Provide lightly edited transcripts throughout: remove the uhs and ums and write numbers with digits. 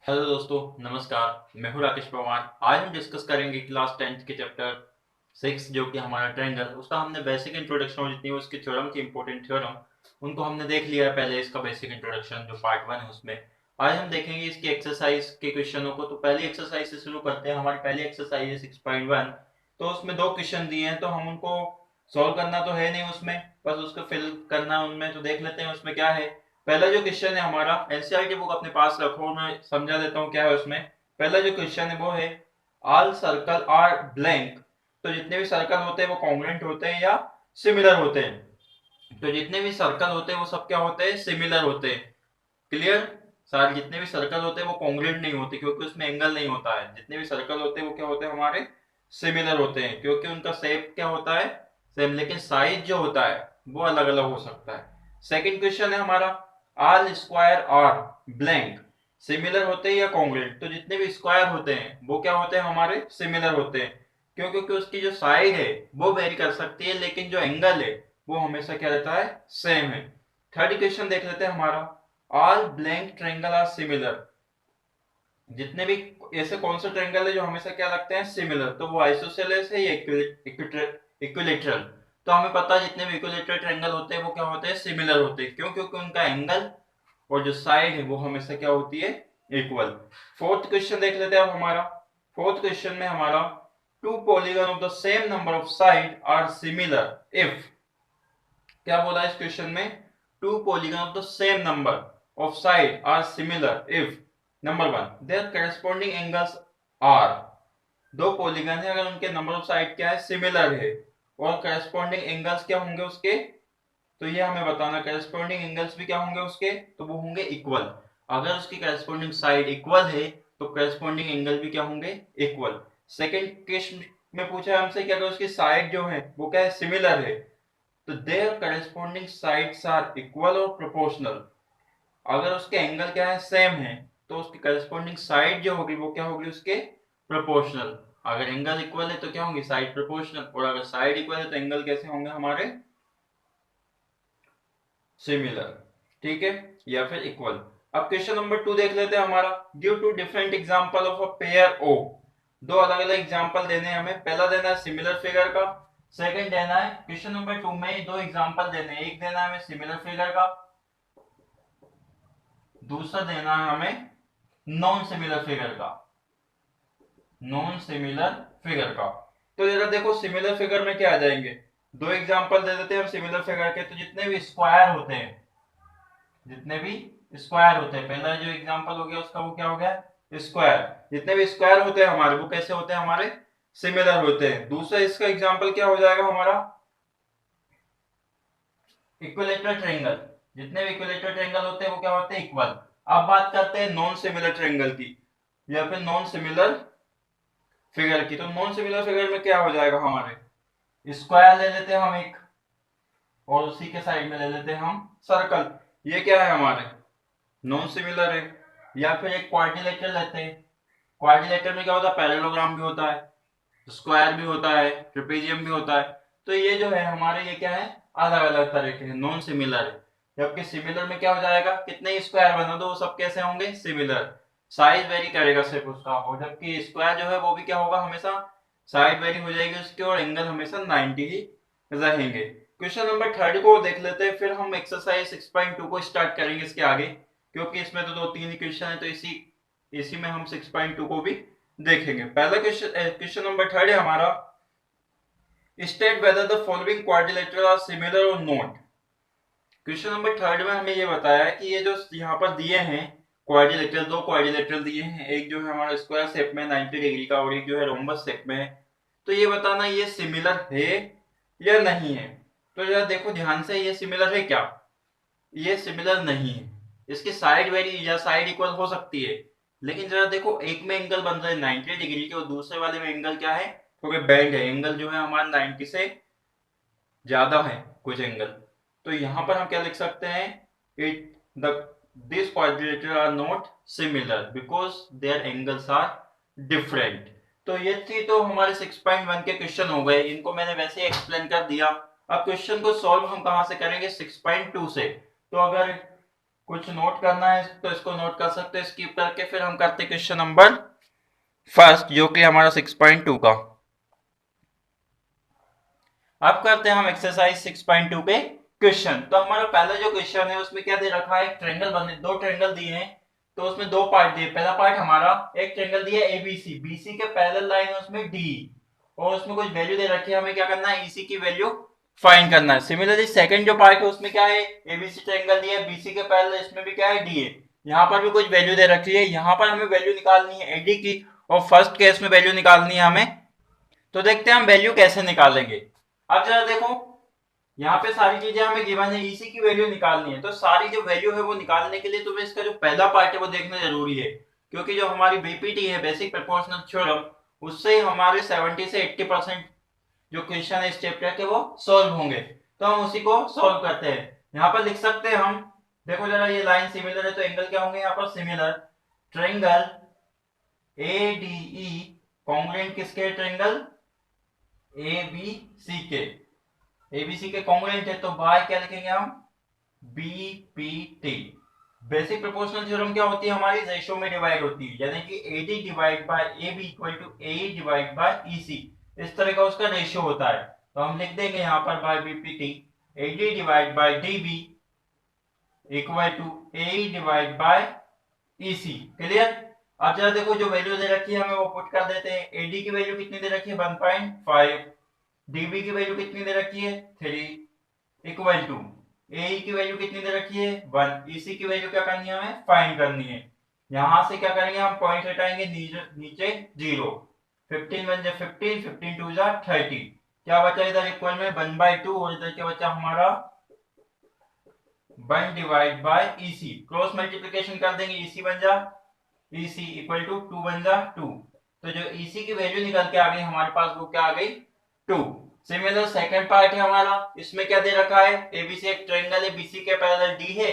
Hello दोस्तों, नमस्कार। मैं हूं राकेश पवार। आज हम डिस्कस करेंगे क्लास 10th के चैप्टर 6 जो कि हमारा ट्रायंगल। उसका हमने बेसिक इंट्रोडक्शन और जितनी उसकी थ्योरम की इंपॉर्टेंट थ्योरम उनको हमने देख लिया है पहले। इसका बेसिक इंट्रोडक्शन जो पार्ट 1 है उसमें आज हम देखेंगे इसकी एक्सरसाइज के क्वेश्चनों को। तो पहली एक्सरसाइज से शुरू करते हैं। हमारी पहली एक्सरसाइज है 6.1। तो उसमें दो क्वेश्चन दिए हैं, तो हम उनको सॉल्व करना तो है नहीं उसमें, बस उसको फिल करना उनमें। तो देख लेते हैं उसमें क्या है। पहला जो क्वेश्चन है हमारा, एनसीईआरटी बुक अपने पास रखो, मैं समझा देता हूँ क्या है उसमें। पहला जो क्वेश्चन है वो है ऑल सर्कल आर ब्लैंक। तो जितने भी सर्कल होते हैं वो कॉन्ग्रुएंट होते हैं या सिमिलर होते हैं। तो जितने भी सर्कल होते हैं वो सब क्या होते हैं, सिमिलर होते हैं। क्लियर। सारे जितने भी सर्कल होते हैं वो कॉन्ग्रुएंट नहीं होते क्योंकि उसमें एंगल नहीं होता है। जितने भी सर्कल होते हैं वो क्या होते हैं, हमारे सिमिलर होते हैं क्योंकि उनका शेप क्या होता है, सेम, लेकिन साइज जो होता है वो अलग अलग हो सकता है। सेकंड क्वेश्चन है हमारा all square are blank. Similar होते हैं या कॉन्ग्रुएंट। तो जितने भी स्क्वायर होते हैं वो क्या होते हैं, हमारे सिमिलर होते हैं क्यों, क्योंकि उसकी जो साइड है वो वेरी कर सकती है लेकिन जो एंगल है वो हमेशा क्या रहता है, सेम है। थर्ड क्वेश्चन देख लेते हैं हमारा all blank triangle are similar. जितने भी ऐसे कौन से ट्रायंगल है जो हमेशा क्या लगते हैं, सिमिलर। तो वो आइसोसेलेस है या इक्विलेटरल। तो हमें पता है जितने भी इक्विलेटरल ट्रायंगल होते हैं वो क्या होते हैं, सिमिलर होते हैं क्यों, क्योंकि उनका एंगल और जो साइड है वो हमेशा क्या होती है, इक्वल। फोर्थ क्वेश्चन देख लेते हैं अब हमारा। फोर्थ क्वेश्चन में हमारा two polygon of the same number of side are similar if. क्या बोला इस क्वेश्चन में, two polygon of the same number of side are similar if number one their corresponding angles are. दो polygon है, अगर उनके नंबर ऑफ साइड क्या है, सिमिलर है, और करेस्पॉन्डिंग एंगल्स क्या होंगे उसके, तो ये हमें बताना। करेस्पॉन्डिंग एंगल्स भी क्या होंगे उसके, तो वो होंगे इक्वल। अगर उसकी करेस्पॉन्डिंग साइड इक्वल है तो करेस्पॉन्डिंग एंगल भी क्या होंगे, इक्वल। सेकंड केस में पूछा है हमसे कि अगर उसकी साइड जो है वो क्या है, सिमिलर है, तो their corresponding sides are equal और प्रोपोर्शनल। अगर उसके एंगल क्या है, सेम है, तो उसकी करेस्पॉन्डिंग साइड जो होगी वो क्या होगी उसके, प्रोपोर्शनल। अगर एंगल इक्वल है तो क्या होंगे, साइड प्रोपोर्शनल, और अगर साइड इक्वल है तो एंगल कैसे होंगे हमारे, सिमिलर। ठीक है, या फिर इक्वल। अब क्वेश्चन नंबर 2 देख लेते हैं हमारा। Give two different example of a pair O. दो अलग अलग एग्जांपल देने हैं हमें। पहला देना है सिमिलर फिगर का, सेकंड देना है, क्वेश्चन नंबर 2 में दो एग्जांपल देने हैं। एक देना है हमें सिमिलर फिगर का, दूसरा देना है हमें नॉन सिमिलर फिगर का। नॉन सिमिलर फिगर का। तो जरा देखो सिमिलर फिगर में क्या आ जाएंगे। दो एग्जांपल दे देते हैं हम सिमिलर फिगर के। तो जितने भी स्क्वायर होते हैं, जितने भी स्क्वायर होते हैं, पहला जो एग्जांपल हो गया उसका वो क्या हो गया, स्क्वायर। जितने भी स्क्वायर होते हैं हमारे वो कैसे होते हैं, हमारे सिमिलर होते हैं। दूसरा इसका एग्जांपल क्या हो जाएगा हमारा, इक्विलेटरल ट्रायंगल। जितने भी इक्विलेटरल ट्रायंगल होते हैं वो क्या होते हैं, इक्वल। अब बात करते हैं नॉन सिमिलर ट्रायंगल की या फिर नॉन सिमिलर फिगर की। तो नॉन सिमिलर फिगर में क्या हो जाएगा, हमारे स्क्वायर ले लेते हैं हम एक, और उसी के साइड में ले लेते हैं हम सर्कल। ये क्या है, हमारे नॉन सिमिलर है। या फिर एक क्वाड्रिलेटरल लेते हैं। क्वाड्रिलेटरल में क्या होता है, पैरेललोग्राम भी होता है, स्क्वायर भी होता है, ट्रेपेजियम भी होता है। तो ये जो है हमारे, ये क्या है, अलग अलग तरह के हैं, नॉन सिमिलर है। जबकि सिमिलर में क्या हो जाएगा, कितने ही स्क्वायर बना दो वो सब कैसे होंगे, सिमिलर। साइज वेरी करेगा सिर्फ उसका, और जबकि स्क्वायर जो है वो भी क्या होगा, हमेशा साइड वेरी हो जाएगी उसकी, और एंगल हमेशा 90 ही रहेंगे। क्वेश्चन नंबर 3 को देख लेते हैं, फिर हम एक्सरसाइज 6.2 को स्टार्ट करेंगे इसके आगे, क्योंकि इसमें तो दो तीन ही क्वेश्चन है, तो इसी इसी में हम 6.2 को भी देखेंगे। पहला क्वेश्चन, क्वेश्चन नंबर 3 है हमारा, state whether the following quadrilateral are similar और नॉट। क्वेश्चन नंबर 3 में हमें ये बताया है कि ये जो यहाँ पर दिए हैं क्वाड्रिलेटरल, दो क्वाड्रिलेटरल दिए हैं, एक जो है हमारा स्क्वायर शेप में 90 डिग्री का, और एक जो है रोम्बस शेप में है। तो ये बताना ये सिमिलर है या नहीं है। तो जरा देखो ध्यान से, ये सिमिलर है क्या, ये सिमिलर नहीं है। इसकी साइड वेरी या साइड इक्वल हो सकती है, लेकिन जरा देखो एक में एंगल बन रहा है 90 डिग्री के, और दूसरे वाले में एंगल क्या है, थोड़े बेंड है, एंगल जो है हमारा 90 से ज्यादा है कुछ एंगल। तो यहां पर हम क्या लिख सकते हैं, it the this quadrilateral are not similar because their angles are different. तो ये थी तो हमारे 6.1 के क्वेश्चन हो गए, इनको मैंने वैसे ही एक्सप्लेन कर दिया। अब क्वेश्चन को सॉल्व हम कहां से करेंगे, 6.2 से। तो अगर कुछ नोट करना है तो इसको नोट कर सकते हैं स्किप करके। फिर हम करते हैं क्वेश्चन नंबर फर्स्ट, जो कि हमारा 6.2 का। अब करते हैं हम एक्सरसाइज 6.2 पे क्वेश्चन। तो हमारा पहला जो क्वेश्चन है उसमें क्या दे रखा है, ट्रायंगल बने, दो ट्रायंगल दिए हैं, तो उसमें दो पार्ट दिए। पहला पार्ट हमारा एक ट्रायंगल दिया एबीसी, बीसी के पैरेलल लाइन है उसमें डी, और उसमें कुछ वैल्यू दे रखी है, हमें क्या करना है, ईसी की वैल्यू फाइंड करना है। सिमिलरली सेकंड जो पार्ट है उसमें क्या है, एबीसी ट्रायंगल दिया है, बीसी के पैरेलल, इसमें भी क्या है, डी है। यहाँ पर भी कुछ वैल्यू दे रखी है, यहाँ पर हमें वैल्यू निकालनी है एडी की, और फर्स्ट केस में वैल्यू निकालनी है हमें। तो देखते हैं हम वैल्यू कैसे निकालेंगे। अब जरा देखो, यहाँ पे सारी चीजें हमें गिवन है, इसी की वैल्यू निकालनी है। तो सारी जो वैल्यू है वो निकालने के लिए तुम्हें इसका जो पहला पार्ट है वो देखना जरूरी है, क्योंकि जो हमारी बीपीटी है, बेसिक प्रोपोर्शनल थ्योरम, उससे हमारे 70 से 80% जो क्वेश्चन है इस चैप्टर के वो सॉल्व होंगे। तो हम उसी को सॉल्व करते हैं। यहाँ पर लिख सकते हैं हम, देखो जरा, ये लाइन सिमिलर है तो एंगल क्या होंगे यहाँ पर, सिमिलर। ट्रायंगल एडीई कॉन्ग्रुएंट किसके, ट्रायंगल एबीसी के, एबीसी के कॉन्ग्रुएंट है, तो बाय क्या लिखेंगे हम, बीपीटी। बेसिक प्रोपोर्शनल थ्योरम क्या होती है हमारी, रेशियो में डिवाइड होती है, यानी कि AD divide by AB equal to A divide by EC, इस तरह का उसका रेशियो होता है। तो हम लिख देंगे यहाँ पर by BPT, AD divide by DB equal to A divide by EC. Clear. अब जरा देखो, जो वैल्यू दे रखी है हमें वो पुट कर देते हैं। एडी की वैल्यू कितनी दे रखी है, 1.5, डीबी की वैल्यू कितनी दे रखी है, 3, इक्वल टू ए की वैल्यू कितनी दे रखी है, 1, ईसी की वैल्यू क्या करनी है, हमें फाइंड करनी है। यहां से क्या करेंगे, हम पॉइंट हटाएंगे, नीचे 0, 15 1 जा 15, 15 2 जा 30, क्या बचा इधर इक्वल में 1/2, और इधर क्या बचा हमारा 1 divide by EC. Cross multiplication कर देंगे, ईसी बन जा, ईसी इक्वल टू 2 बन जा 2। तो जो ईसी की वैल्यू निकल के आ गई हमारे पास, वो क्या आ गई, 2। सिमिलर सेकंड पार्ट है हमारा, इसमें क्या दे रखा है, एबीसी एक ट्रायंगल है, बीसी के पैरेलल डी है,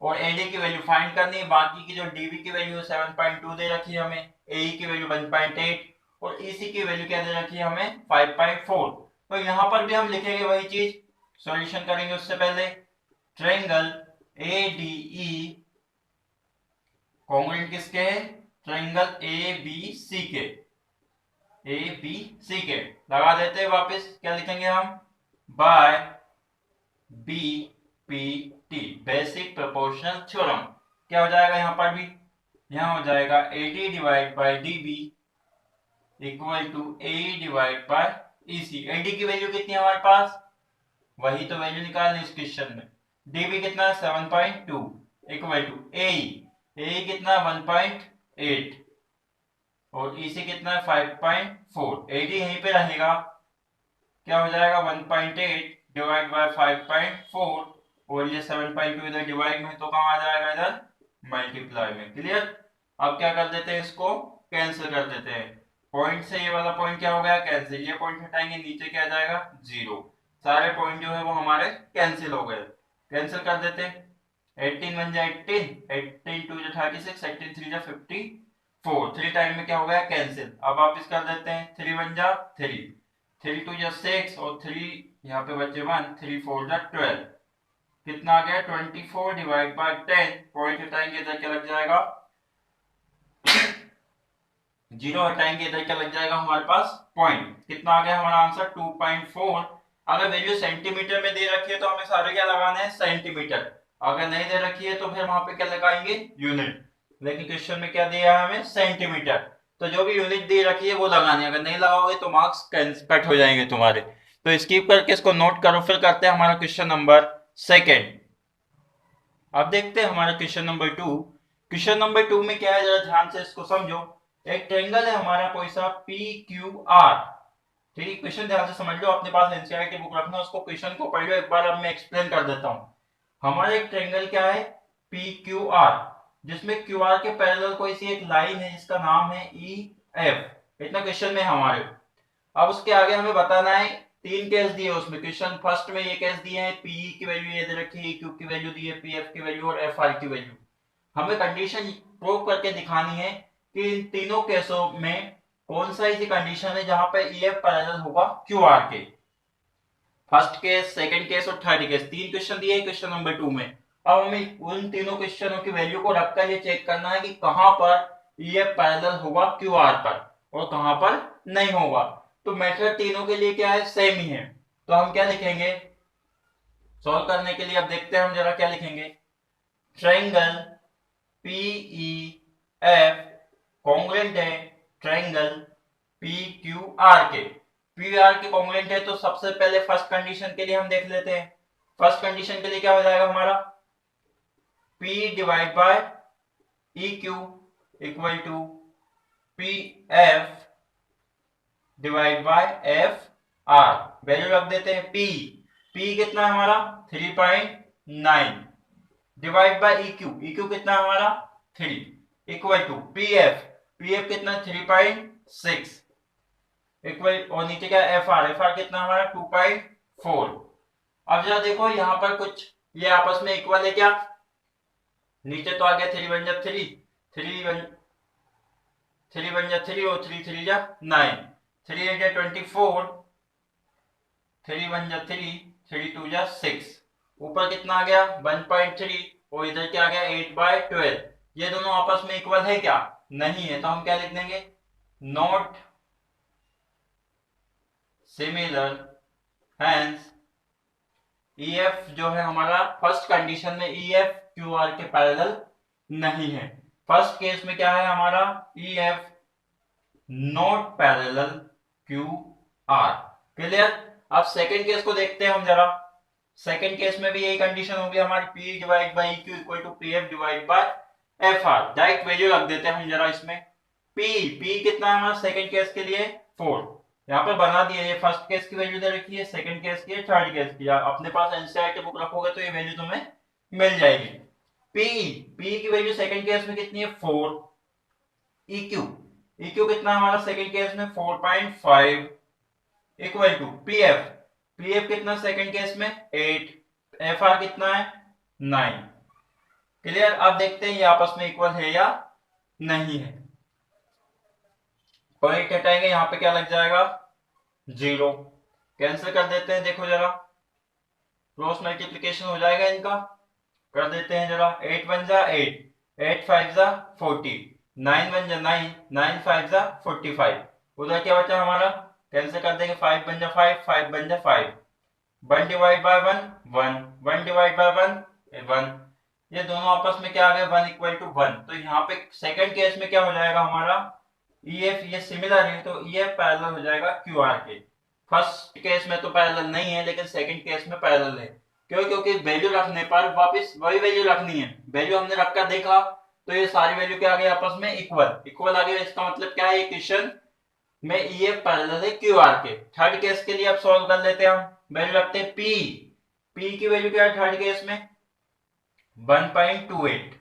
और एडी की वैल्यू फाइंड करनी है। बाकी की जो डीबी की वैल्यू है 7.2 दे रखी है हमें, एई की वैल्यू 1.8, और ईसी की वैल्यू क्या दे रखी है हमें, 5.4। तो यहाँ पर भी हम लिखेंगे वही चीज, सॉल्यूशन करेंगे उससे पहले। ट्रायंगल एडीई कॉन्ग्रुएंट किसके है, ट्रायंगल एबीसी के, एबीसी के लगा देते हैं वापस, क्या लिखेंगे हम, by BPT, basic proportional theorem. क्या हो जाएगा यहाँ पर भी, यहाँ हो जाएगा AD divide by DB equal to A divide by EC. AD की वैल्यू कितनी है हमारे पास, वही तो वैल्यू निकालनी इस क्वेश्चन में। डीबी कितना है, 7.2, इक्वल टू ए कितना 1.8, और ईसी कितना है 5.4। एडी यहीं पे रहेगा, क्या हो जाएगा 1.8 डिवाइड बाय 5.4, और ये 7.2 इधर डिवाइड में, तो कहाँ आ जाएगा, इधर मल्टीप्लाई में। क्लियर। अब क्या कर देते हैं, इसको कैंसिल कर देते हैं। पॉइंट से ये वाला पॉइंट क्या हो गया, कैंसिल, ये पॉइंट हटाएंगे, नीचे क्या आ जाएगा, 0। सारे पॉइंट जो है वो हमारे कैंसिल हो गए। कैंसिल कर देते हैं, 18 1 जा 18, 18 2 जा 36, 18 3 जा 54, 3 टाइम में क्या हो गया, कैंसिल। अब वापस कर देते हैं, 3 1 जा 3, 3 2 जा 6, और 3 यहाँ पे बचे 1, 3 4 जा 12, कितना आ गया 24 डिवाइड बाय 10। पॉइंट हटाएंगे, इधर क्या लग जाएगा, 0 हटाएंगे, इधर क्या लग जाएगा हमारे पास पॉइंट। कितना आ गया हमारा आंसर, 2.4। अगर वैल्यू सेंटीमीटर में दे रखी है तो हमें सारे क्या लगाना है, सेंटीमीटर। अगर नहीं दे रखी है तो फिर वहां पे क्या लगाएंगे, यूनिट। लेकिन क्वेश्चन में क्या दिया है हमें, सेंटीमीटर, तो जो भी यूनिट दे रखी है वो लगानी है। अगर नहीं लगाओगे तो मार्क्स कट हो जाएंगे तुम्हारे। तो स्किप करके इसको नोट करो। फिर करते हैं हमारा क्वेश्चन नंबर सेकेंड। अब देखते हैं हमारा क्वेश्चन नंबर 2। क्वेश्चन नंबर 2 में क्या है, जरा ध्यान से इसको समझो। एक ट्रायंगल है हमारा कोई सा पी क्यू आर, ठीक है। क्वेश्चन ध्यान से समझ लो, अपने पास एनसीईआरटी की बुक रखना, उसको क्वेश्चन को पढ़ लो एक बार। अब मैं एक्सप्लेन कर देता हूं। हमारा एक ट्रायंगल क्या है, पी क्यू आर, जिसमें क्यू आर के पैरेलल कोई सी एक लाइन है जिसका नाम है ई एफ। इतना क्वेश्चन में हमारे। अब उसके आगे हमें बताना है, 3 केस दिए उसमें। क्वेश्चन फर्स्ट में ये केस दिए हैं, पी की वैल्यू ये दे रखी है, क्यू की वैल्यू दी है, पी एफ की वैल्यू और एफ आर की वैल्यू। हमें कंडीशन प्रूव करके दिखानी है कि इन तीनों केसों में कौन सा ऐसी कंडीशन है जहां पे ई एफ पैरेलल होगा क्यू आर के। फर्स्ट केस, सेकंड केस और थर्ड केस, 3 क्वेश्चन दिए क्वेश्चन नंबर 2 में। अब हमें उन तीनों क्वेश्चनों की वैल्यू को रखकर ये चेक करना है कि कहां पर ये पैरेलल होगा क्यू आर पर और कहां पर नहीं होगा। तो मेथड तीनों के लिए क्या है, सेम ही है। तो हम क्या लिखेंगे सॉल्व करने के लिए, अब देखते हैं हम जरा क्या लिखेंगे। ट्रायंगल पीई एफ कॉन्ग्रुएंट है ट्रायंगल पी क्यू आर के। पी आर के कॉन्ग्रुएंट है तो सबसे पहले फर्स्ट कंडीशन के लिए हम देख लेते हैं। फर्स्ट कंडीशन के लिए क्या हो जाएगा हमारा, P divide by E Q equal to P F divide by F R. Value रख देते हैं P कितना है हमारा 3.9 डिवाइड बाय ई क्यू कितना है हमारा 3 इक्वल टू पी एफ कितना 3.6 इक्वल और नीचे क्या एफ आर कितना हमारा 2.4। अब जरा देखो यहाँ पर कुछ ये आपस में इक्वल है क्या, नीचे तो आ गया 3 1 जा 3 3 1 3 और 3 3 जा 9 3 8 जा 24 3 1 जा 3 3 2 जा 6। ऊपर कितना आ गया 1.3 और इधर क्या आ गया 8/12। ये दोनों आपस में इक्वल है क्या, नहीं है। तो हम क्या लिख देंगे, नॉट सिमिलर हेंस EF जो है हमारा फर्स्ट कंडीशन में EF QR के पैरेलल नहीं है। फर्स्ट केस में क्या है हमारा EF not parallel QR। Clear. अब सेकंड केस को देखते हैं हम जरा। सेकंड केस में भी यही कंडीशन होगी हमारी P divide by EQ equal to PF divide by FR। Direct value रख देते हैं हम जरा इसमें। P कितना है हमारा सेकंड केस के लिए 4, यहाँ पर बना दिए। ये फर्स्ट केस की वैल्यू दे रखी है, सेकंड केस की है, थर्ड केस की। अपने पास एनसीईआरटी बुक रखोगे तो ये वैल्यू तुम्हें मिल जाएगी। पी की वैल्यू सेकंड केस में कितनी है 4। EQ कितना हमारा सेकंड केस में 4.5 इक्वल टू पीएफ कितना सेकंड केस में 8, FR कितना है 9। क्लियर। अब देखते हैं ये आपस में इक्वल है या नहीं है। पॉइंट हटाएंगे, यहाँ पे क्या लग जाएगा 0। कैंसिल कर देते हैं, देखो जरा क्रॉस मल्टीप्लिकेशन हो जाएगा इनका। कर देते हैं जरा 8 1 जा 8 8 5 जा 40 9 1 जा 9 9 5 जा 45। उधर क्या बचा हमारा, कैंसिल कर देंगे 5 1 जा 5 5 1 जा 5 1 डिवाइड बाय 1 1 1 डिवाइड बाय 1 1। ये दोनों आपस में क्या आ गया 1 इक्वल टू 1। तो यहाँ पे सेकंड केस में क्या हो जाएगा हमारा EF ये सिमिलर है तो EF पैरेलल हो जाएगा QR के। फर्स्ट केस में तो पैरेलल नहीं है लेकिन सेकंड केस में पैरेलल है। क्यों, क्योंकि वैल्यू रखने पर वापस वही वैल्यू रखनी है। वैल्यू हमने रखकर देखा तो ये सारी वैल्यू क्या आ गई आपस में इक्वल आ गई। इसका मतलब क्या है, ये क्वेश्चन में EF पैरेलल है QR के। थर्ड केस के लिए अब सॉल्व कर लेते हैं हम। वैल्यू रखते हैं P की वैल्यू क्या है थर्ड केस में 1.28।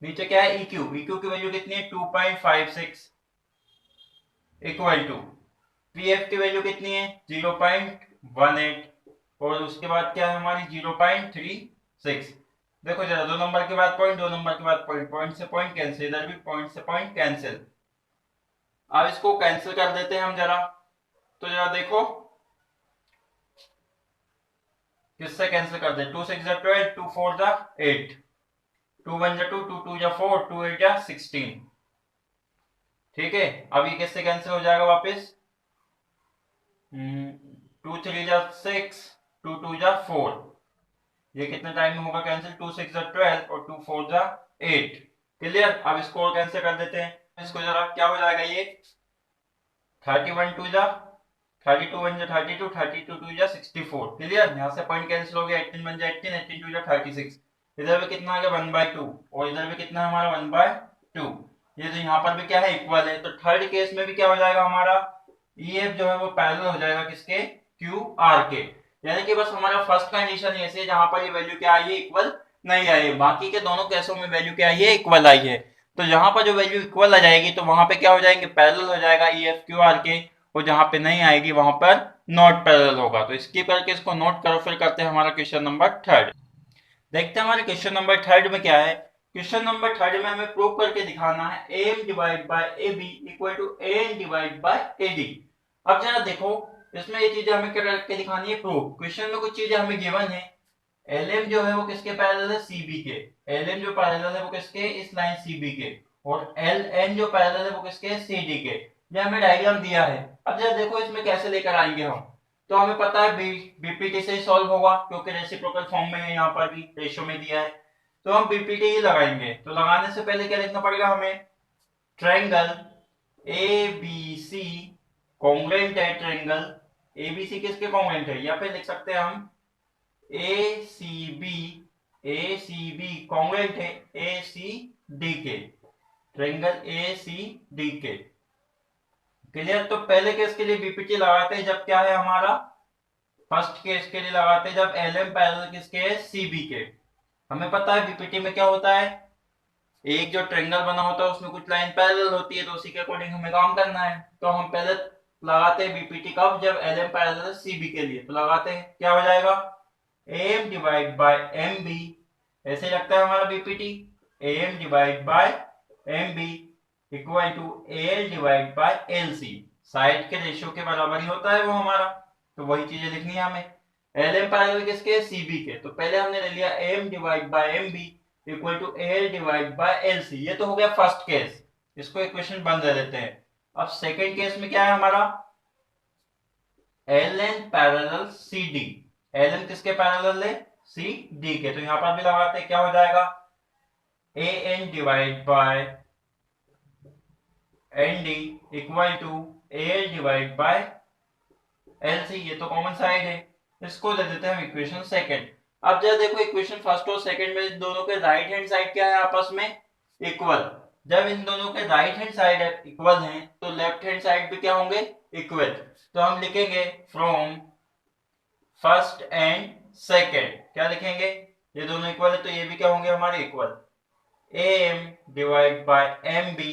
नीचे क्या है EQ की वैल्यू कितनी है 2.56 इक्वल टू PF की वैल्यू कितनी है 0.18 और उसके बाद क्या है हमारी 0.36। देखो जरा 2 नंबर के बाद पॉइंट, 2 नंबर के बाद पॉइंट, पॉइंट से पॉइंट कैंसिल, इधर भी पॉइंट से पॉइंट कैंसिल। अब इसको कैंसिल कर देते हैं हम जरा। तो जरा देखो किससे कैंसिल कर दे, 2 6 12 2 4 8 2 1 2 2 2 4 2 8 16। ठीक है। अब ये किससे कैंसिल हो जाएगा वापस 2 3 6 2 2 4। ये कितने टाइम में होगा कैंसिल 2 6 12 और 2 4 8। क्लियर। अब इसको और कैंसिल कर देते हैं। इसको जरा क्या हो जाएगा ये 31 2 32 1 32 32 2 64। क्लियर। यहाँ से पॉइंट कैंसिल हो गया 18 1 18 18 2 36। इधर भी कितना आ गया 1/2 और इधर भी कितना हमारा 1/2। ये तो यहाँ पर भी क्या है इक्वल है। तो थर्ड केस में भी क्या हो जाएगा हमारा EF जो है वो पैरेलल हो जाएगा किसके QR के। यानी कि बस हमारा फर्स्ट कंडीशन ऐसे जहां पर ये वैल्यू क्या आई है इक्वल नहीं आई है। बाकी के दोनों केसों में वैल्यू क्या आई है इक्वल आई है। तो जहां पर जो वैल्यू इक्वल आ जाएगी तो वहां पे क्या हो जाएंगे पैरेलल हो जाएगा EF QR के, और जहां पे नहीं आएगी वहां पर नॉट पैरेलल होगा। तो स्किप करके इसको नोट करो। फिर करते हैं हमारा क्वेश्चन नंबर थर्ड। देखते हैं हमारे क्वेश्चन नंबर थर्ड में क्या है। क्वेश्चन नंबर थर्ड में हमें प्रूव करके दिखाना है AM divide by AB equal to AN divide by AD। अब जरा देखो इसमें ये चीजें हमें करके दिखानी है प्रूफ। क्वेश्चन में कुछ चीजें हमें गिवन है एल एम जो है वो किसके पैरेलल है, सी बी के। एल एम जो पैरेलल है वो किसके, इस लाइन सी बी के। और एल एन जो पैरेलल है वो किसके, सी डी के। ये हमें डायग्राम दिया है। अब जरा देखो इसमें कैसे लेकर आएंगे हम। तो हमें पता है बीपीटी से ही सॉल्व होगा, क्योंकि रेसिप्रोकल फॉर्म में है, यहाँ पर भी रेशियो में दिया है। तो हम बीपीटी ही लगाएंगे। तो लगाने से पहले क्या लिखना पड़ेगा हमें, triangle A B C congruent है। ट्रायंगल ए बी सी किसके कॉन्ग्रुएंट है, या फिर लिख सकते हैं हम ए सी बी कॉन्ग्रुएंट है ए सी डी के। ट्रायंगल ए सी डी के। क्लियर। तो पहले केस के लिए बीपीटी लगाते हैं जब क्या है हमारा, फर्स्ट केस के लिए लगाते हैं जब एल एम पैरेलल किसके है, सी बी के। हमें पता है बीपीटी में क्या होता है, एक जो ट्रायंगल बना होता है उसमें कुछ लाइन पैरेलल होती है, तो उसी के अकॉर्डिंग हमें काम करना है। तो हम पहले लगाते हैं बीपीटी कब, जब L M parallel C B के लिए। तो लगाते हैं, क्या हो जाएगा, M divide by M B. ऐसे लगता है हमारा BPT, M divide by M B equal to L divide by L C. Side के रेशियो के बराबर ही होता है वो हमारा। तो वही चीजें लिखनी है हमें। एल एम पैरेलल किसके, सी बी के। तो पहले हमने ले लिया M divide by M B equal to L divide by L C. ये तो हो गया फर्स्ट केस, इसको इक्वेशन बंद कर देते हैं। अब सेकेंड केस में क्या है हमारा, L N parallel C D. L N किसके पैरेलल है, सी डी के। तो यहां पर भी लगाते हैं, क्या हो जाएगा, A N divide by N D equal to L divide by L C. ये तो कॉमन साइड है, इसको ले देते हैं हम इक्वेशन सेकंड। अब जरा देखो इक्वेशन फर्स्ट और सेकंड में दोनों के राइट हैंड साइड क्या है, आपस में इक्वल। जब इन दोनों के राइट हैंड साइड इक्वल हैं तो लेफ्ट हैंड साइड भी क्या होंगे, इक्वल। तो हम लिखेंगे फ्रॉम फर्स्ट एंड सेकंड, क्या लिखेंगे, ये दोनों इक्वल है तो ये भी क्या होंगे हमारे equal. M divide by M B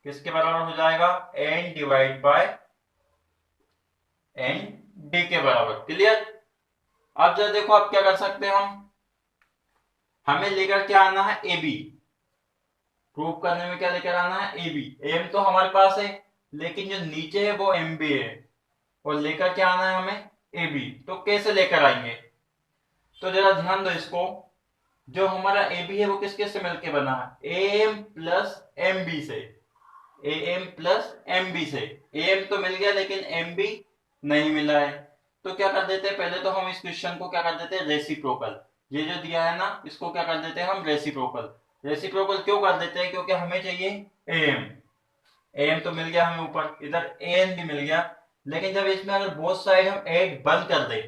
किसके बराबर हो जाएगा, N divide by N D के बराबर। क्लियर। अब जरा देखो आप क्या कर सकते हैं, हमें लेकर क्या आना है, ए बी। प्रूव करने में क्या लेकर आना है, ए बी। एम तो हमारे पास है, लेकिन जो नीचे है वो एम बी है, और लेकर क्या आना है हमें, ए बी। तो कैसे लेकर आएंगे, तो जरा ध्यान दो इसको। जो हमारा ए बी है वो किस किस से मिलकर बना है, A M plus M B से। A M plus M B से। ए एम तो मिल गया लेकिन एम बी नहीं मिला है। तो क्या कर देते हैं, पहले तो हम इस क्वेश्चन को क्या कर देते हैं, रेसिप्रोकल। ये जो दिया है ना, इसको क्या कर देते हैं हम, रेसिप्रोकल। रेसिप्रोकल क्यों कर देते हैं, क्योंकि हमें चाहिए एम। एम तो मिल गया हमें ऊपर, इधर एन भी मिल गया। लेकिन जब इसमें अगर बोथ साइड हम ऐड बंद कर दे,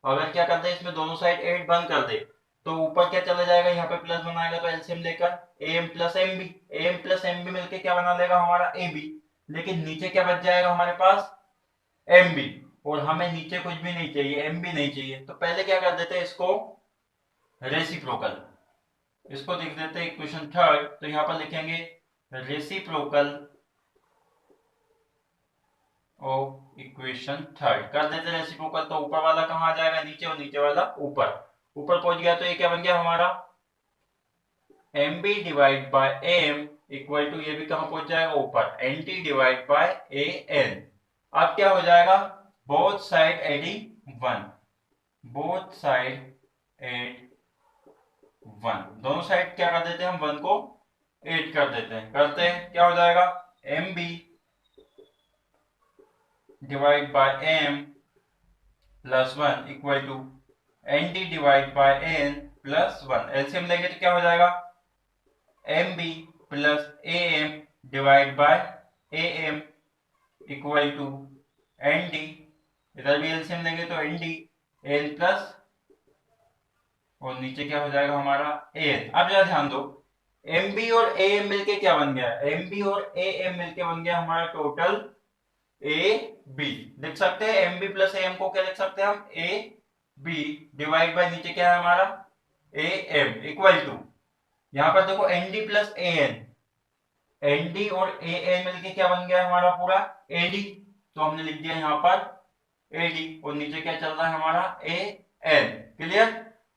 अगर क्या कर दे इसमें दोनों साइड ऐड बंद कर दे, तो ऊपर क्या चला जाएगा, यहाँ पे प्लस बनाएगा तो एलसीएम लेकर M plus M B. M plus M B मिलकर क्या बना लेगा हमारा, ए बी। लेकिन नीचे क्या बच जाएगा हमारे पास, एम बी। और हमें नीचे कुछ भी नहीं चाहिए, एम बी नहीं चाहिए। तो पहले क्या कर देते हैं इसको, रेसिप्रोकल। इसको लिख देते हैं इक्वेशन थर्ड। तो यहां पर लिखेंगे रेसिप्रोकल ऑफ इक्वेशन थर्ड। कर देते रेसिप्रोकल, तो ऊपर वाला कहां आ जाएगा, नीचे, और नीचे वाला ऊपर। ऊपर पहुंच गया तो ये क्या बन गया हमारा, M B divide by M equal to, ये भी कहां पहुंच जाएगा ऊपर, N T divide by A N. अब क्या हो जाएगा, both side adding one. Both side add one. दोनों साइड क्या कर देते हैं हम, वन को ऐड कर देते हैं। करते हैं, क्या हो जाएगा, M B divide by M plus one equal to N D divide by N plus one. LCM लेंगे तो क्या हो जाएगा, M B plus A M divide by A M equal to N D. इधर भी एलसीएम लेंगे तो N D, N plus, और नीचे क्या हो जाएगा हमारा एन। अब जरा ध्यान दो, एम बी और ए एम मिलके क्या बन गया, एम बी और ए एम मिलके बन गया हमारा टोटल ए बी। लिख सकते हैं M B plus A M को क्या लिख सकते हैं हम, ए बी डिवाइड बाय नीचे क्या है हमारा, ए एम इक्वल टू, यहां पर देखो N D plus A N. N D और ए एन मिलके क्या बन गया हमारा पूरा, ए डी। तो हमने लिख दिया यहाँ पर ए डी, और नीचे क्या चल रहा है हमारा, ए एन। क्लियर।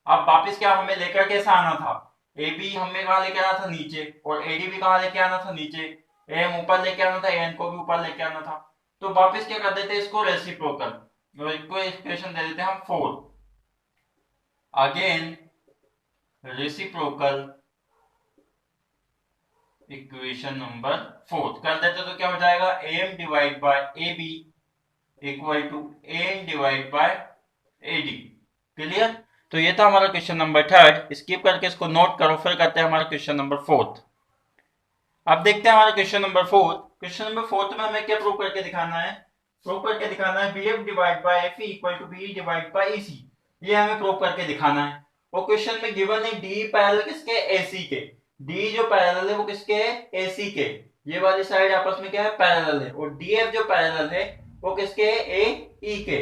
अब वापिस क्या हमें लेकर कैसा आना था, ए बी हमें कहा लेके आना था नीचे, और ए डी भी कहा लेके आना था नीचे, ए एम ऊपर लेके आना था, ए एन को भी ऊपर लेके आना था। तो वापस क्या कर देते हैं इसको, रेसिप्रोकल। इसको एक्सप्रेशन दे देते हैं हम 4। अगेन रेसिप्रोकल इक्वेशन नंबर 4 कर देते तो क्या हो जाएगा, am divide by ab equal to an divide by ad। Clear. तो ये था हमारा क्वेश्चन नंबर 3, स्किप करके इसको नोट करो, फिर करते हैं हमारा क्वेश्चन नंबर 4। अब देखते हैं हमारा क्वेश्चन नंबर 4। क्वेश्चन नंबर 4 में हमें क्या प्रूव करके दिखाना है, प्रूव करके दिखाना है bf divide by fe equal to be divide by ec। ये हमें प्रूव करके दिखाना है। वो क्वेश्चन में गिवन है d पैरेलल किसके, ac के। d जो पैरेलल है वो किसके है, ac के। ये वाली साइड आपस में क्या है, पैरेलल है। और df जो पैरेलल है वो किसके है, ae के।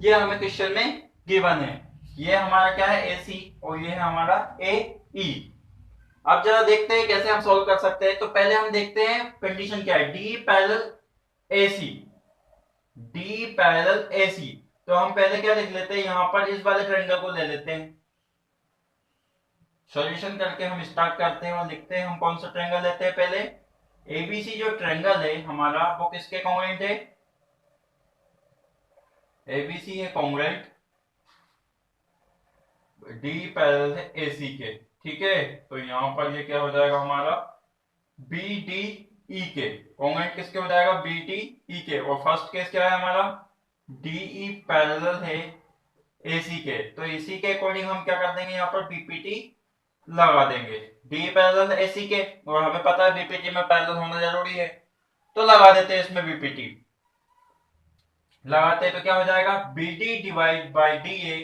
ये हमें क्वेश्चन में गिवन है। ये हमारा क्या है, ac और ये है हमारा ae। अब जरा देखते हैं कैसे हम सॉल्व कर सकते हैं। तो पहले हम देखते हैं कंडीशन क्या है, D parallel AC, D parallel AC. तो हम पहले क्या लिख लेते हैं, यहां पर इस वाले ट्रायंगल को ले लेते हैं। सॉल्यूशन करके हम स्टार्ट करते हैं और लिखते हैं हम कौन सा ट्रायंगल लेते हैं। पहले एबीसी जो ट्रायंगल है हमारा वो किसके कॉन्ग्रुएंट है, एबीसी है कॉन्ग्रुएंट डी पैरेलल है एसी के। ठीक है, तो यहां पर ये क्या हो जाएगा हमारा बी डी ई के, कॉन्ग्रुएंट किसके हो जाएगा, बी डी ई के। और फर्स्ट केस क्या है हमारा, डी ई पैरेलल है एसी के। तो इसी के अकॉर्डिंग हम क्या कर देंगे, यहाँ पर बीपीटी लगा देंगे। डी पैरेलल एसी के और हमें पता है बीपीटी में पैरेलल होना जरूरी है, तो लगा देते हैं इसमें बीपीटी। लगाते हैं तो क्या हो जाएगा, BD divide by D A,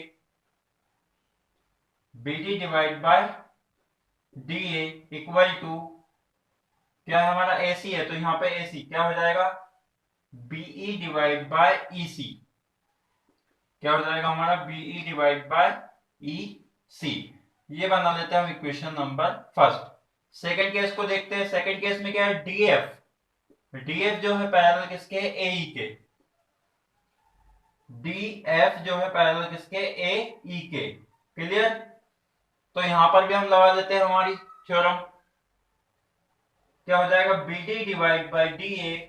BD divide by D A equal to क्या है हमारा एसी है, तो यहाँ पे एसी क्या हो जाएगा, बीई डिवाइड बाय ईसी। क्या हो जाएगा हमारा, बीई डिवाइड बाय ई सी। ये बना लेते हैं हम equation number first. Second case को देखते हैं। सेकंड केस में क्या है, डीएफ, डीएफ जो है पैरेलल किसके, एई के। डीएफ जो है पैरेलल किसके, एई के। क्लियर। तो यहां पर भी हम लगा देते हैं हमारी थ्योरम। क्या हो जाएगा, BD divide by D A,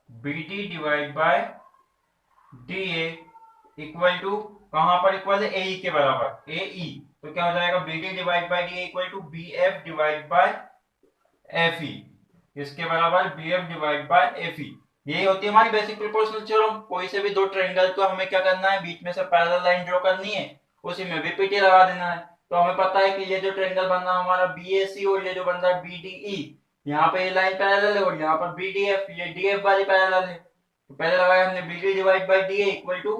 BD divide by D A equal to, कहां पर इक्वल है, ए के बराबर, ए ई। तो क्या हो जाएगा, BD divide by D A equal to B F divide by F E, इसके बराबर B F divide by F E. यही होती है हमारी बेसिक प्रोपोर्शनल थ्योरम। कोई से भी दो ट्रायंगल को हमें क्या करना है, बीच में से पैरेलल लाइन ड्रॉ करनी है, उसी में बीपीटी लगा देना है। तो हमें पता है कि ये जो ट्रायंगल बन रहा है हमारा बीएसी और ये जो बन रहा है बीडीई, यहाँ पे ये लाइन पैरेलल है और यहाँ पर बीडीएफ, ये डीएफ वाली पैरेलल है। तो पहले लगाया हमने BD divide by DA equal to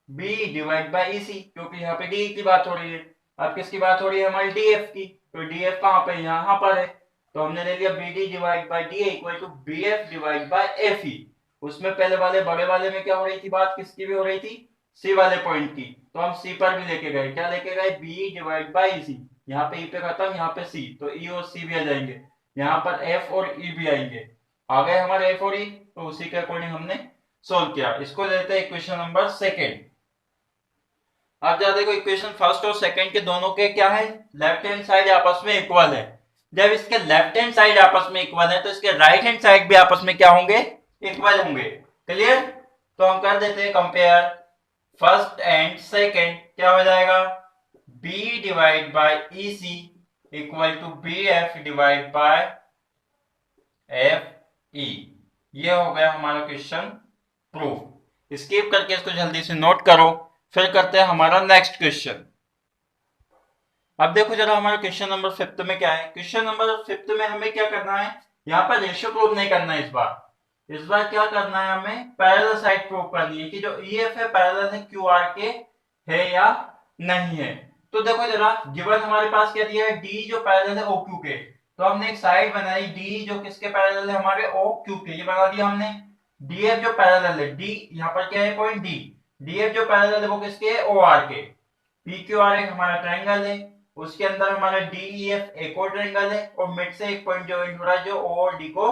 B divide by EC, क्योंकि यहाँ पे डी की बात हो रही है। अब किसकी बात हो रही है, हमारी डीएफ की। तो डीएफ कहाँ पे, यहाँ पर है। तो हमने ले लिया BD divide by DA equal to BF divide by FE. उसमें पहले वाले बड़े वाले में क्या हो रही थी बात, किसकी भी हो रही थी, सी वाले पॉइंट की। तो हम सी पर भी लेके गए, क्या लेके गए, बी डिवाइड बाय सी। यहाँ पे ई पे खत्म, यहाँ पे सी, तो ई और सी भी आ जाएंगे। यहाँ पर एफ और ई भी आएंगे। आ गए हमारे एफ और ई, तो उसी के अकॉर्डिंग हमने सोल्व किया। इसको लेते हैं इक्वेशन नंबर सेकेंड। अब जरा देखो, इक्वेशन फर्स्ट और सेकंड के दोनों के क्या है, लेफ्ट हैंड साइड आपस में इक्वल है। जब इसके लेफ्ट हैंड साइड आपस में इक्वल है तो इसके राइट हैंड साइड भी आपस में क्या होंगे, इक्वल होंगे। क्लियर। तो हम कर देते हैं कंपेयर फर्स्ट एंड सेकंड। क्या हो जाएगा, b divide by E C equal to B F divide by F E. ये हो गया हमारा क्वेश्चन प्रूफ। स्किप करके इसको जल्दी से नोट करो, फिर करते हैं हमारा नेक्स्ट क्वेश्चन। अब देखो जरा हमारा क्वेश्चन नंबर 5 में क्या है। क्वेश्चन नंबर 5 में हमें क्या करना है, यहाँ पर रेशियो प्रूव नहीं करना है। इस बार क्या करना है, हमें पैरेलल साइड प्रूव करनी है कि जो ईएफ है पैरेलल है क्यूआर के, है या नहीं है। तो देखो जरा, गिवन हमारे पास क्या दिया है, डी जो पैरेलल है ओक्यू के। तो हमने एक साइड बनाई डी जो किसके पैरेलल है, हमारे ओक्यू के। ये बना दिया हमने। डीएफ जो पैरेलल है, डी यहाँ पर क्या है पॉइंट डी, डीएफ जो पैरेलल है वो किसके है, ओआर के। पीक्यूआर एक हमारा ट्रायंगल है, उसके अंदर हमारा डीईएफ एक और ट्रायंगल है और मिड से एक पॉइंट ज्वाइन हो रहा है जो ओ और डी को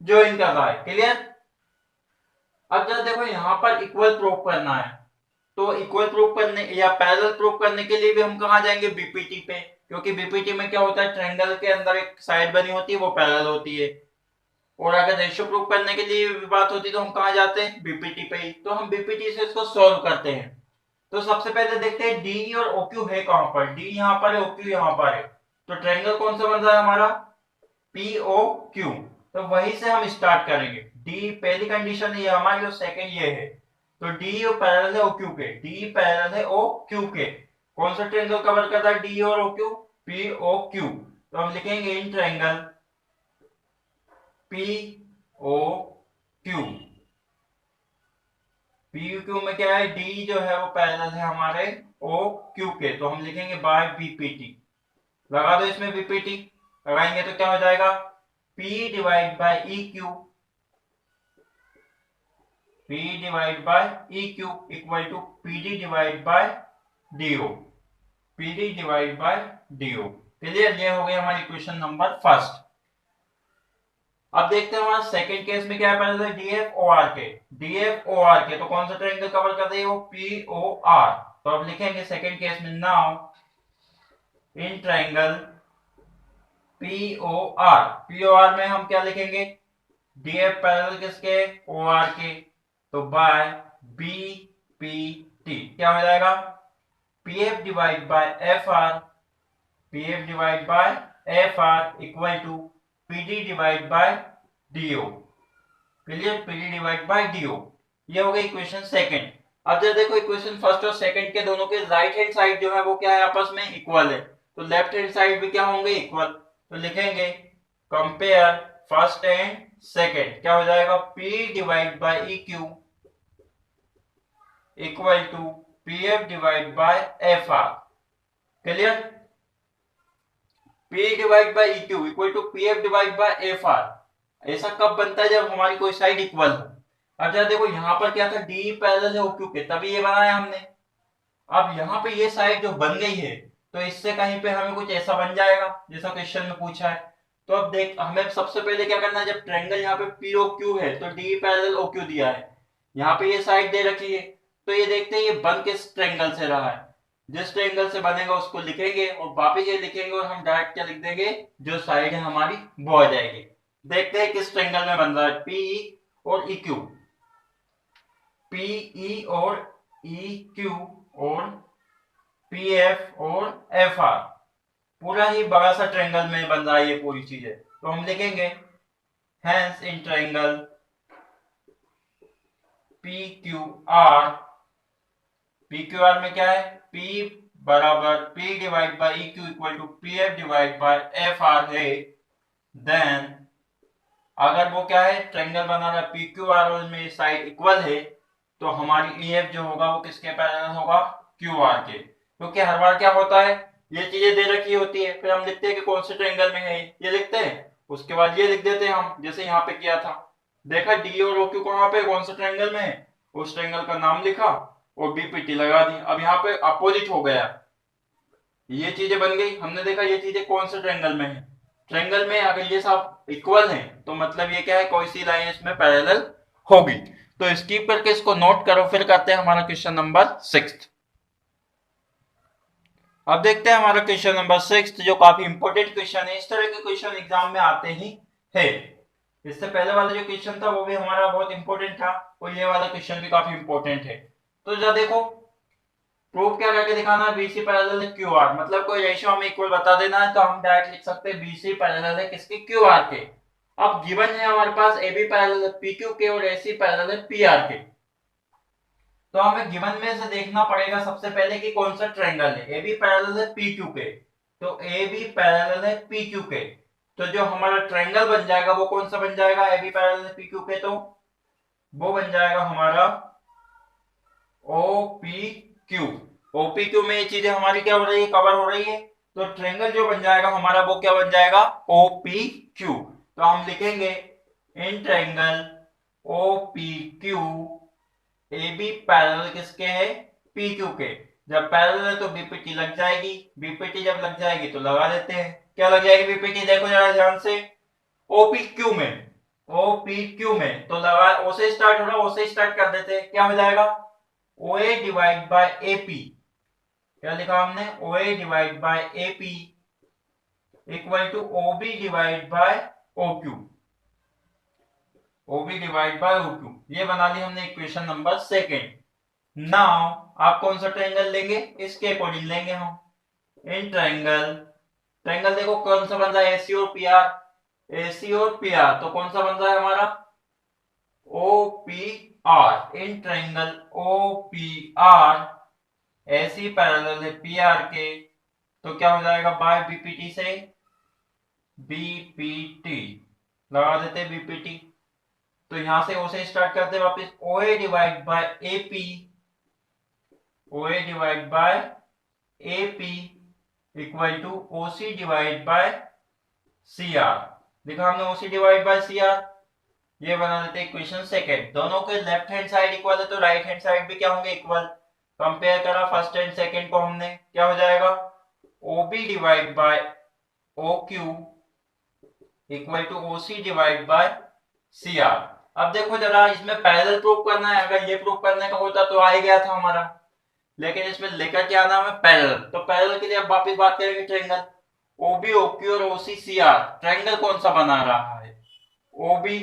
ज्वाइन कर रहा है। क्लियर। अब जरा देखो यहाँ पर इक्वल प्रूव करना है, तो इक्वल प्रूव करने या पैरेलल प्रूव करने के लिए भी हम कहाँ जाएंगे, बीपीटी पे। क्योंकि बीपीटी में क्या होता है, ट्रायंगल के अंदर एक साइड बनी होती है वो पैरेलल होती है। और अगर रेशियो प्रूव करने के लिए बात होती है तो हम कहाँ जाते हैं, बीपीटी पे ही। तो हम बीपीटी से इसको सॉल्व करते हैं। तो सबसे पहले देखते हैं डी और OQ है कहां पर, डी यहां पर है, OQ यहां पर है, तो ट्रायंगल कौन सा बन रहा है हमारा, POQ। तो वहीं से हम स्टार्ट करेंगे। डी पहली कंडीशन है हमारी और सेकंड ये है, तो डी पैरेलल है OQ के, डी पैरेलल है OQ के। कौन सा ट्रायंगल कवर करता है डी और OQ, POQ। तो हम लिखेंगे इन ट्रायंगल POQ, POQ में क्या है, डी जो है वो पैरेलल है हमारे OQ के, तो हम लिखेंगे बाय BPT। लगा दो इसमें BPT, लगाएंगे तो क्या हो जाएगा, P divide by EQ, P divide by EQ equal to PD divide by DO, PD divide by DO। Clear, ये हो गई हमारी इक्वेशन नंबर फर्स्ट। अब देखते हैं हमारा सेकंड केस में क्या है, पहले DFOR के, DFOR के, तो कौन सा ट्रायंगल कवर कर रही है वो, POR। तो अब लिखेंगे सेकंड केस में, now in triangle POR, POR में हम क्या लिखेंगे, DF पैरेलल किसके, OR के, तो बाय BPT क्या हो जाएगा, PF divide by FR, PF divide by FR equal to PD divide by DO। Clear, PD divide by DO। ये हो गई इक्वेशन सेकंड। अब जब देखो इक्वेशन फर्स्ट और सेकंड के दोनों के राइट हैंड साइड जो है वो क्या है, आपस में इक्वल है, तो लेफ्ट हैंड साइड भी क्या होंगे, इक्वल। तो लिखेंगे कंपेयर फर्स्ट एंड सेकंड, क्या हो जाएगा, P divide by EQ equal to PF divide by FR। Clear, P divide by EQ equal to PF divide by FR। ऐसा कब बनता है, जब हमारी कोई साइड इक्वल हो। अब जरा देखो यहाँ पर क्या था, D पैरेलल है OQ के, तभी ये बनाया हमने। अब यहाँ पे ये साइड जो बन गई है, तो इससे कहीं पे हमें कुछ ऐसा बन जाएगा जैसा क्वेश्चन में पूछा है। तो अब देख, हमें सबसे पहले क्या करना है, जब ट्रायंगल यहाँ पे POQ है तो D पैरेलल OQ दिया है, यहाँ पे ये साइड दे रखी है, तो ये देखते हैं ये बन किस ट्रायंगल से रहा है। जिस ट्रायंगल से बनेगा उसको लिखेंगे और वापिस ये लिखेंगे और हम डायरेक्ट क्या लिख देंगे, जो साइड है हमारी वो आ जाएगी। देखते हैं किस ट्रायंगल में बन रहा है, PE और EQ, PE और EQ और PF और FR, पूरा ही बड़ा सा ट्रायंगल में बन रहा है ये पूरी चीजें। तो हम लिखेंगे hence in triangle PQR, PQR में क्या है, P बराबर P divide by EQ equal to PF divide by FR है। देन अगर वो क्या है, ट्रायंगल बना रहा है PQR और में साइड इक्वल है, तो हमारी EF जो होगा वो किसके पैरेलल होगा, QR के। क्योंकि हर बार क्या होता है, ये चीजें दे रखी होती है, फिर हम लिखते हैं कि कौन से ट्रायंगल में है, ये लिखते हैं, उसके बाद ये लिख देते हैं हम, जैसे यहाँ पे किया था। देखा D और OQ कहाँ पे, कौन से ट्रायंगल में है, उस ट्रायंगल का नाम लिखा और BPT लगा दी। अब यहाँ पे अपोजिट हो गया, ये चीजें बन गई, हमने देखा ये चीजें कौन से ट्रायंगल में है। ट्रायंगल में अगर ये सब इक्वल है तो मतलब ये क्या है, कोई सी लाइन इसमें पैरेलल होगी। तो स्किप करके इसको नोट करो, फिर करते हैं हमारा क्वेश्चन नंबर 6। अब देखते हैं हमारा क्वेश्चन नंबर 6, जो काफी इंपॉर्टेंट क्वेश्चन है। इस तरह के क्वेश्चन एग्जाम में आते ही है। इससे पहले वाला जो क्वेश्चन था वो भी हमारा बहुत इंपॉर्टेंट था, और ये वाला क्वेश्चन भी काफी इंपॉर्टेंट है। तो जरा देखो, प्रूफ क्या करके दिखाना है, BC पैरेलल है QR, मतलब कोई रेशियो हमें इक्वल बता देना है, तो हम डायरेक्ट लिख सकते हैं BC पैरेलल है किसके, QR के। अब गिवन है हमारे पास AB पैरेलल है PQ के और AC पैरेलल है PR के। तो हमें गिवन में से देखना पड़ेगा सबसे पहले कि कौन सा ट्रायंगल है। AB पैरेलल है PQ के, तो AB पैरेलल है PQ के, तो जो हमारा ट्रायंगल बन जाएगा वो कौन सा बन जाएगा, AB पैरेलल है PQ के, तो वो बन जाएगा हमारा OPQ। OPQ में ये चीजें हमारी क्या हो रही है, कवर हो रही है, तो ट्रायंगल जो बन जाएगा हमारा वो क्या बन जाएगा, OPQ। तो हम लिखेंगे in triangle OPQ AB parallel किसके है, PQ के। जब पैरेलल है तो BPT लग जाएगी, BPT जब लग जाएगी तो लगा देते हैं, क्या लग जाएगी BPT, देखो जरा ध्यान से, OPQ में तो लगा, O से स्टार्ट हो रहा है, O से स्टार्ट कर देते हैं, क्या हो जाएगा, OA डिवाइड बाय AP, क्या लिखा हमने, OA divide by AP equal to OB divide by OQ, OB divide by OQ। ये बना ली हमने इक्वेशन नंबर सेकंड। नाउ आप कौन सा ट्रायंगल लेंगे, इसके अकॉर्डिंग लेंगे हम। इन ट्रायंगल, ट्रायंगल देखो कौन सा बन रहा है, एसी और पीआर। एसी और पीआर तो कौन सा बन रहा है हमारा, OPR. In triangle OPR AC parallel है पीआर के, तो क्या हो जाएगा, बाय बीपीटी से बीपीटी लगा देते बीपीटी। तो यहां से ओ से स्टार्ट करते हैं वापस, OA divide by AP, OA divide by AP equal to OC divide by CR. देखा हमने ओसी डिवाइड बाय सीआर, ये बना देते हैं इक्वेशन सेकंड। दोनों के लेफ्ट हैंड साइड इक्वल है तो राइट हैंड साइड भी क्या होंगे, इक्वल। कंपेयर करा फर्स्ट एंड सेकंड को हमने, क्या हो जाएगा, OB divide by OQ equal to OC divide by CR. अब देखो जरा, इसमें पैरेलल प्रूफ करना है, अगर ये प्रूफ करने का होता तो आ ही गया था हमारा, लेकिन इसमें लेकर क्या आना हमें, पैरेलल। तो पैरेलल के लिए अब वापस बात करेंगे ट्रायंगल ओबी ओक्यू और ओसी सीआर। ट्रायंगल कौन सा बना रहा है, ओबी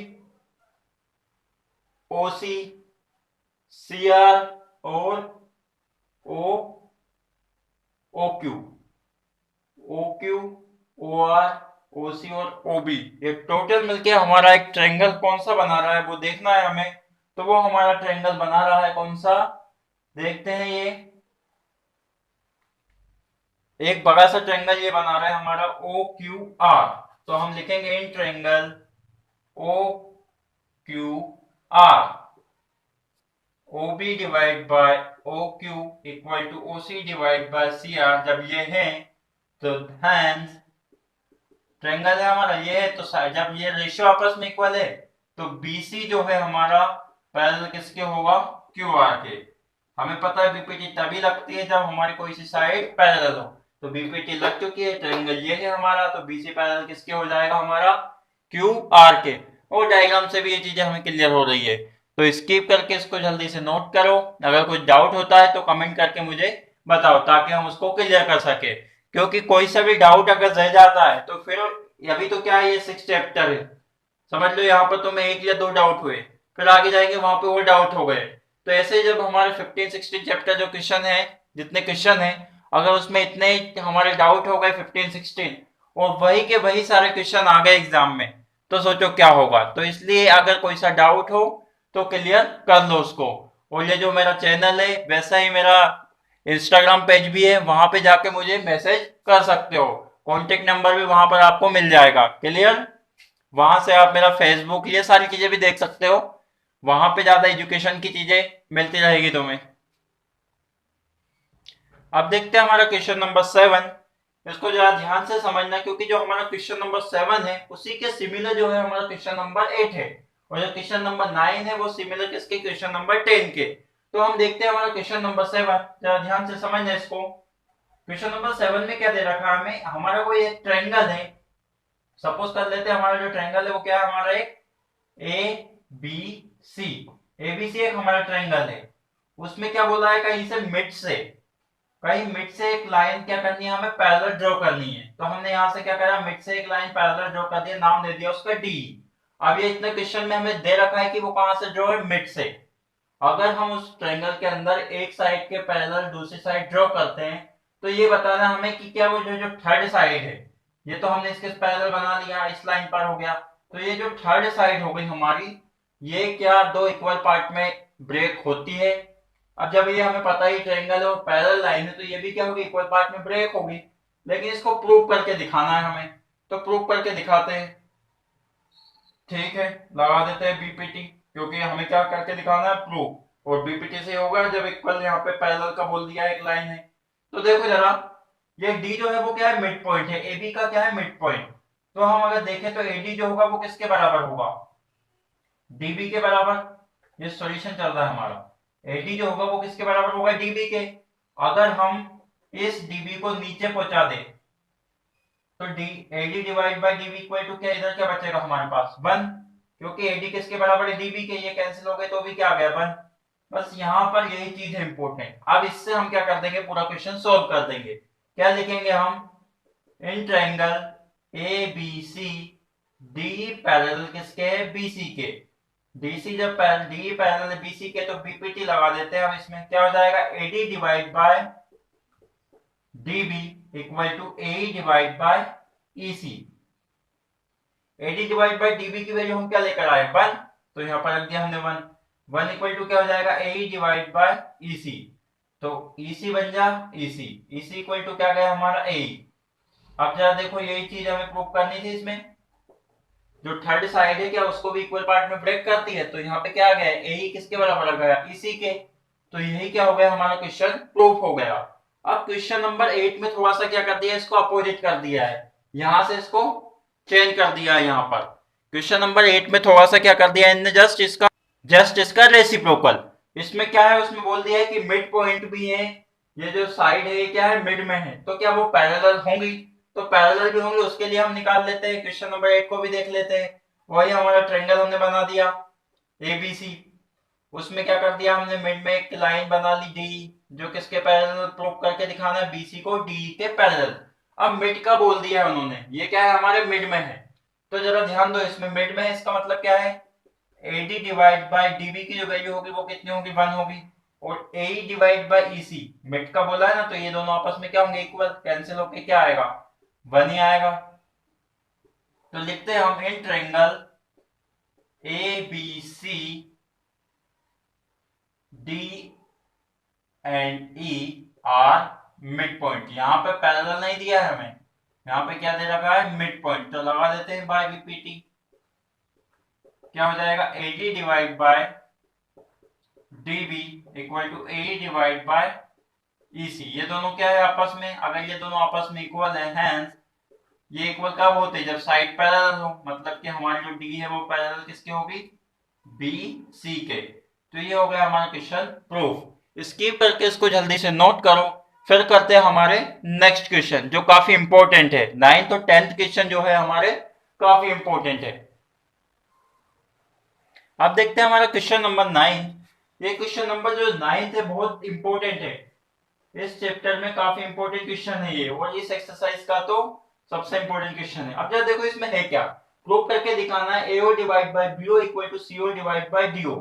ओसी सीआर और ओ ओक्यू, ओक्यू ओआर ओसी और ओबी, ये टोटल मिलके हमारा एक ट्रायंगल कौन सा बना रहा है वो देखना है हमें। तो वो हमारा ट्रायंगल बना रहा है कौन सा, देखते हैं। ये एक बड़ा सा ट्रायंगल ये बना रहा है हमारा ओ क्यू आर। तो हम लिखेंगे in triangle O Q R OB divide by O Q equal to OC divide by C R. जब ये है तो हैंस ट्रायंगल है हमारा ये है, तो जब ये रेशियो आपस में इक्वल है तो बीसी जो है हमारा पैरेलल किसके होगा, क्यू आर के। हमें पता है बीपीटी तभी लगती है जब हमारी कोई सी साइड पैरेलल हो। तो बीपीटी लग चुकी है, ट्रायंगल ये है हमारा, तो बीसी पैरेलल किसके हो जाएगा हमारा, क्यू आर के। और डायग्राम से भी ये चीजें हमें क्लियर हो रही है, तो स्किप करके इसको जल्दी से नोट करो। अगर कुछ डाउट होता है तो कमेंट करके मुझे बताओ ताकि हम उसको क्लियर कर सके। क्योंकि कोई सा भी डाउट अगर रह जाता है तो फिर, अभी तो क्या है, ये 6 चैप्टर है, समझ लो यहाँ पर तुम्हें 1 या 2 डाउट हुए, फिर आगे जाएंगे वहां पे और डाउट हो गए। तो ऐसे जब हमारे 15-16 चैप्टर जो क्वेश्चन है, जितने क्वेश्चन है, अगर उसमें इतने हमारे डाउट हो गए 15-16 और वही के वही सारे क्वेश्चन आ गए एग्जाम में, तो सोचो क्या होगा। तो इसलिए अगर कोई सा डाउट हो तो क्लियर कर लो उसको। और ये जो मेरा चैनल है वैसा ही मेरा इंस्टाग्राम पेज भी है, वहां पे जाके मुझे मैसेज कर सकते हो, कॉन्टेक्ट नंबर भी वहां पर आपको मिल जाएगा, क्लियर। वहां से आप मेरा फेसबुक ये सारी चीजें भी देख सकते हो, वहां पे ज्यादा एजुकेशन की चीजें मिलती रहेगी तुम्हें। अब देखते हैं हमारा क्वेश्चन नंबर 7। इसको जरा ध्यान से समझना, क्योंकि जो हमारा क्वेश्चन नंबर 7 है उसी के सिमिलर जो है हमारा क्वेश्चन नंबर 8 है, और जो क्वेश्चन नंबर 9 है वो सिमिलर किसके, क्वेश्चन नंबर 10 के। तो हम देखते हैं हमारा क्वेश्चन नंबर 7, जरा ध्यान से समझना इसको। क्वेश्चन नंबर 7 में क्या दे रखा है हमें, हमारा कोई एक ट्रायंगल है। सपोज कर लेते हैं हमारा जो ट्रायंगल है वो क्या है, हमारा एक ए बी सी। एबीसी एक हमारा ट्रायंगल है, उसमें क्या बोला है, कहीं से मिड से, कहीं मिड से एक लाइन क्या करनी है, हमें पैरेलल ड्रॉ करनी है। तो हमने यहां से क्या करा, मिड से एक लाइन पैरेलल ड्रॉ कर दिया, नाम दे दिया उसका डी। अब ये इतने क्वेश्चन में हमें दे रखा है कि वो कहां से ड्रॉ है, मिड से। अगर हम उस ट्रायंगल के अंदर एक साइड के पैरेलल दूसरी साइड ड्रॉ करते हैं, तो ये बताना हमें कि क्या वो जो जो थर्ड साइड है, ये तो हमने इसके पैरेलल बना लिया, इस लाइन पर हो गया, तो ये जो थर्ड साइड हो गई हमारी, ये क्या दो इक्वल पार्ट में ब्रेक होती है। अब जब ये हमें पता ही ट्रायंगल और पैरेलल लाइन है, तो ये भी क्या होगी, इक्वल पार्ट में ब्रेक होगी। लेकिन इसको प्रूव करके दिखाना है हमें, तो प्रूव करके दिखाते हैं। ठीक है, लगा देते हैं बीपीटी, क्योंकि हमें क्या करके दिखाना है, प्रूफ। और बीपीटी से होगा जब इक्वल यहाँ पे पैरेलल का बोल दिया एक लाइन है। तो देखो जरा, ये डी जो है वो क्या है, मिड पॉइंट है, एबी का क्या है, मिड पॉइंट। तो हम अगर देखें तो एडी जो होगा वो किसके बराबर होगा, डीबी के बराबर। ये सॉल्यूशन चल रहा है हमारा, एडी जो होगा वो किसके बराबर होगा, डीबी के। अगर हम इस डीबी को नीचे पहुंचा दें तो D AD divide by DB equal to क्या, इधर क्या बचेगा हमारे पास, 1, क्योंकि एडी किसके बराबर है, डीबी के। ये कैंसिल हो गए तो भी क्या आ गया, 1। बस यहां पर यही चीज है इंपॉर्टेंट। अब इससे हम क्या कर देंगे, पूरा क्वेश्चन सोल्व कर देंगे। क्या लिखेंगे हम, in triangle A B C D parallel किसके है, बीसी के। डीसी जब डी पैरेलल है बीसी के तो बीपीटी लगा देते हैं। अब इसमें क्या हो जाएगा, AD divide by DB equal to A divide by EC. AD divide by DB की वैल्यू हम क्या लेकर आए, 1, तो यहां पर रख दिया हमने 1। 1 इक्वल टू क्या हो जाएगा, ए डिवाइड बाय ईसी, तो ईसी बन जा ईसी, ईसी इक्वल टू क्या गया हमारा ए। अब जरा देखो यही चीज हमें प्रूव करनी थी, इसमें जो थर्ड साइड है क्या उसको भी इक्वल पार्ट में ब्रेक करती है, तो यहाँ पे क्या आ गया, ए किसके बराबर आ गया, ईसी के। तो यही क्या हो गया, हमारा क्वेश्चन प्रूफ हो गया। अब क्वेश्चन नंबर 8 में थोड़ा सा क्या कर दिया, इसको अपोजिट कर दिया है, यहां से इसको चेंज कर दिया है। यहाँ पर क्वेश्चन नंबर 8 में थोड़ा सा क्या कर दिया इनने, जस्ट इसका रेसिप्रोकल। इसमें क्या है, उसमें बोल दिया है कि मिड पॉइंट भी है, ये जो साइड है ये क्या है, मिड में है, तो क्या वो पैरेलल होंगी, तो पैरेलल भी होंगे, उसके लिए हम निकाल लेते हैं। क्वेश्चन नंबर 8 को भी देख लेते हैं। वही हमारा ट्रायंगल हमने बना दिया एबीसी, उसमें क्या कर दिया हमने, मिड में एक लाइन बना ली डी, जो किसके पैरेलल प्रूव करके दिखाना है, बीसी को डी के पैरेलल। अब मिड का बोल दिया है उन्होंने, ये क्या है हमारे मिड में है, तो जरा ध्यान दो, इसमें मिड में है, इसका मतलब क्या है, एडी डिवाइड बाय डीबी की जो वैल्यू होगी वो कितनी होगी, 1 होगी, और ए डिवाइड बाय ईसी मिड का बोला है ना, तो ये दोनों आपस में क्या होंगे, इक्वल, कैंसिल होके क्या आएगा, 1 ही आएगा। तो लिखते हैं हम in triangle A B C D and E are mid point. यहां पे पैरेलल नहीं दिया है हमें, यहां पे क्या दे रखा है, मिड पॉइंट, तो लगा देते हैं बाय बीपीटी। क्या हो जाएगा, AD divide by DB equal to A divide by EC. ये दोनों क्या है आपस में, अगर ये दोनों आपस में इक्वल है, हैंस ये इक्वल कब होते हैं, जब साइड पैरेलल हो, मतलब कि हमारी जो डी है वो पैरेलल किसके होगी, बी सी के। तो ये हो गया हमारा क्वेश्चन प्रूफ। स्किप करके इसको जल्दी से नोट करो, फिर करते हैं हमारे नेक्स्ट क्वेश्चन जो काफी इंपॉर्टेंट है। 9th और 10th क्वेश्चन जो है हमारे काफी इंपॉर्टेंट है। अब देखते हैं हमारा क्वेश्चन नंबर 9। ये क्वेश्चन नंबर जो 9th है बहुत इंपॉर्टेंट है, इस चैप्टर में काफी इंपॉर्टेंट क्वेश्चन है ये, और इस एक्सरसाइज का तो सबसे इंपॉर्टेंट क्वेश्चन है। अब जरा देखो इसमें है क्या, प्रूव करके दिखाना है AO divide by BO equal to CO divide by DO।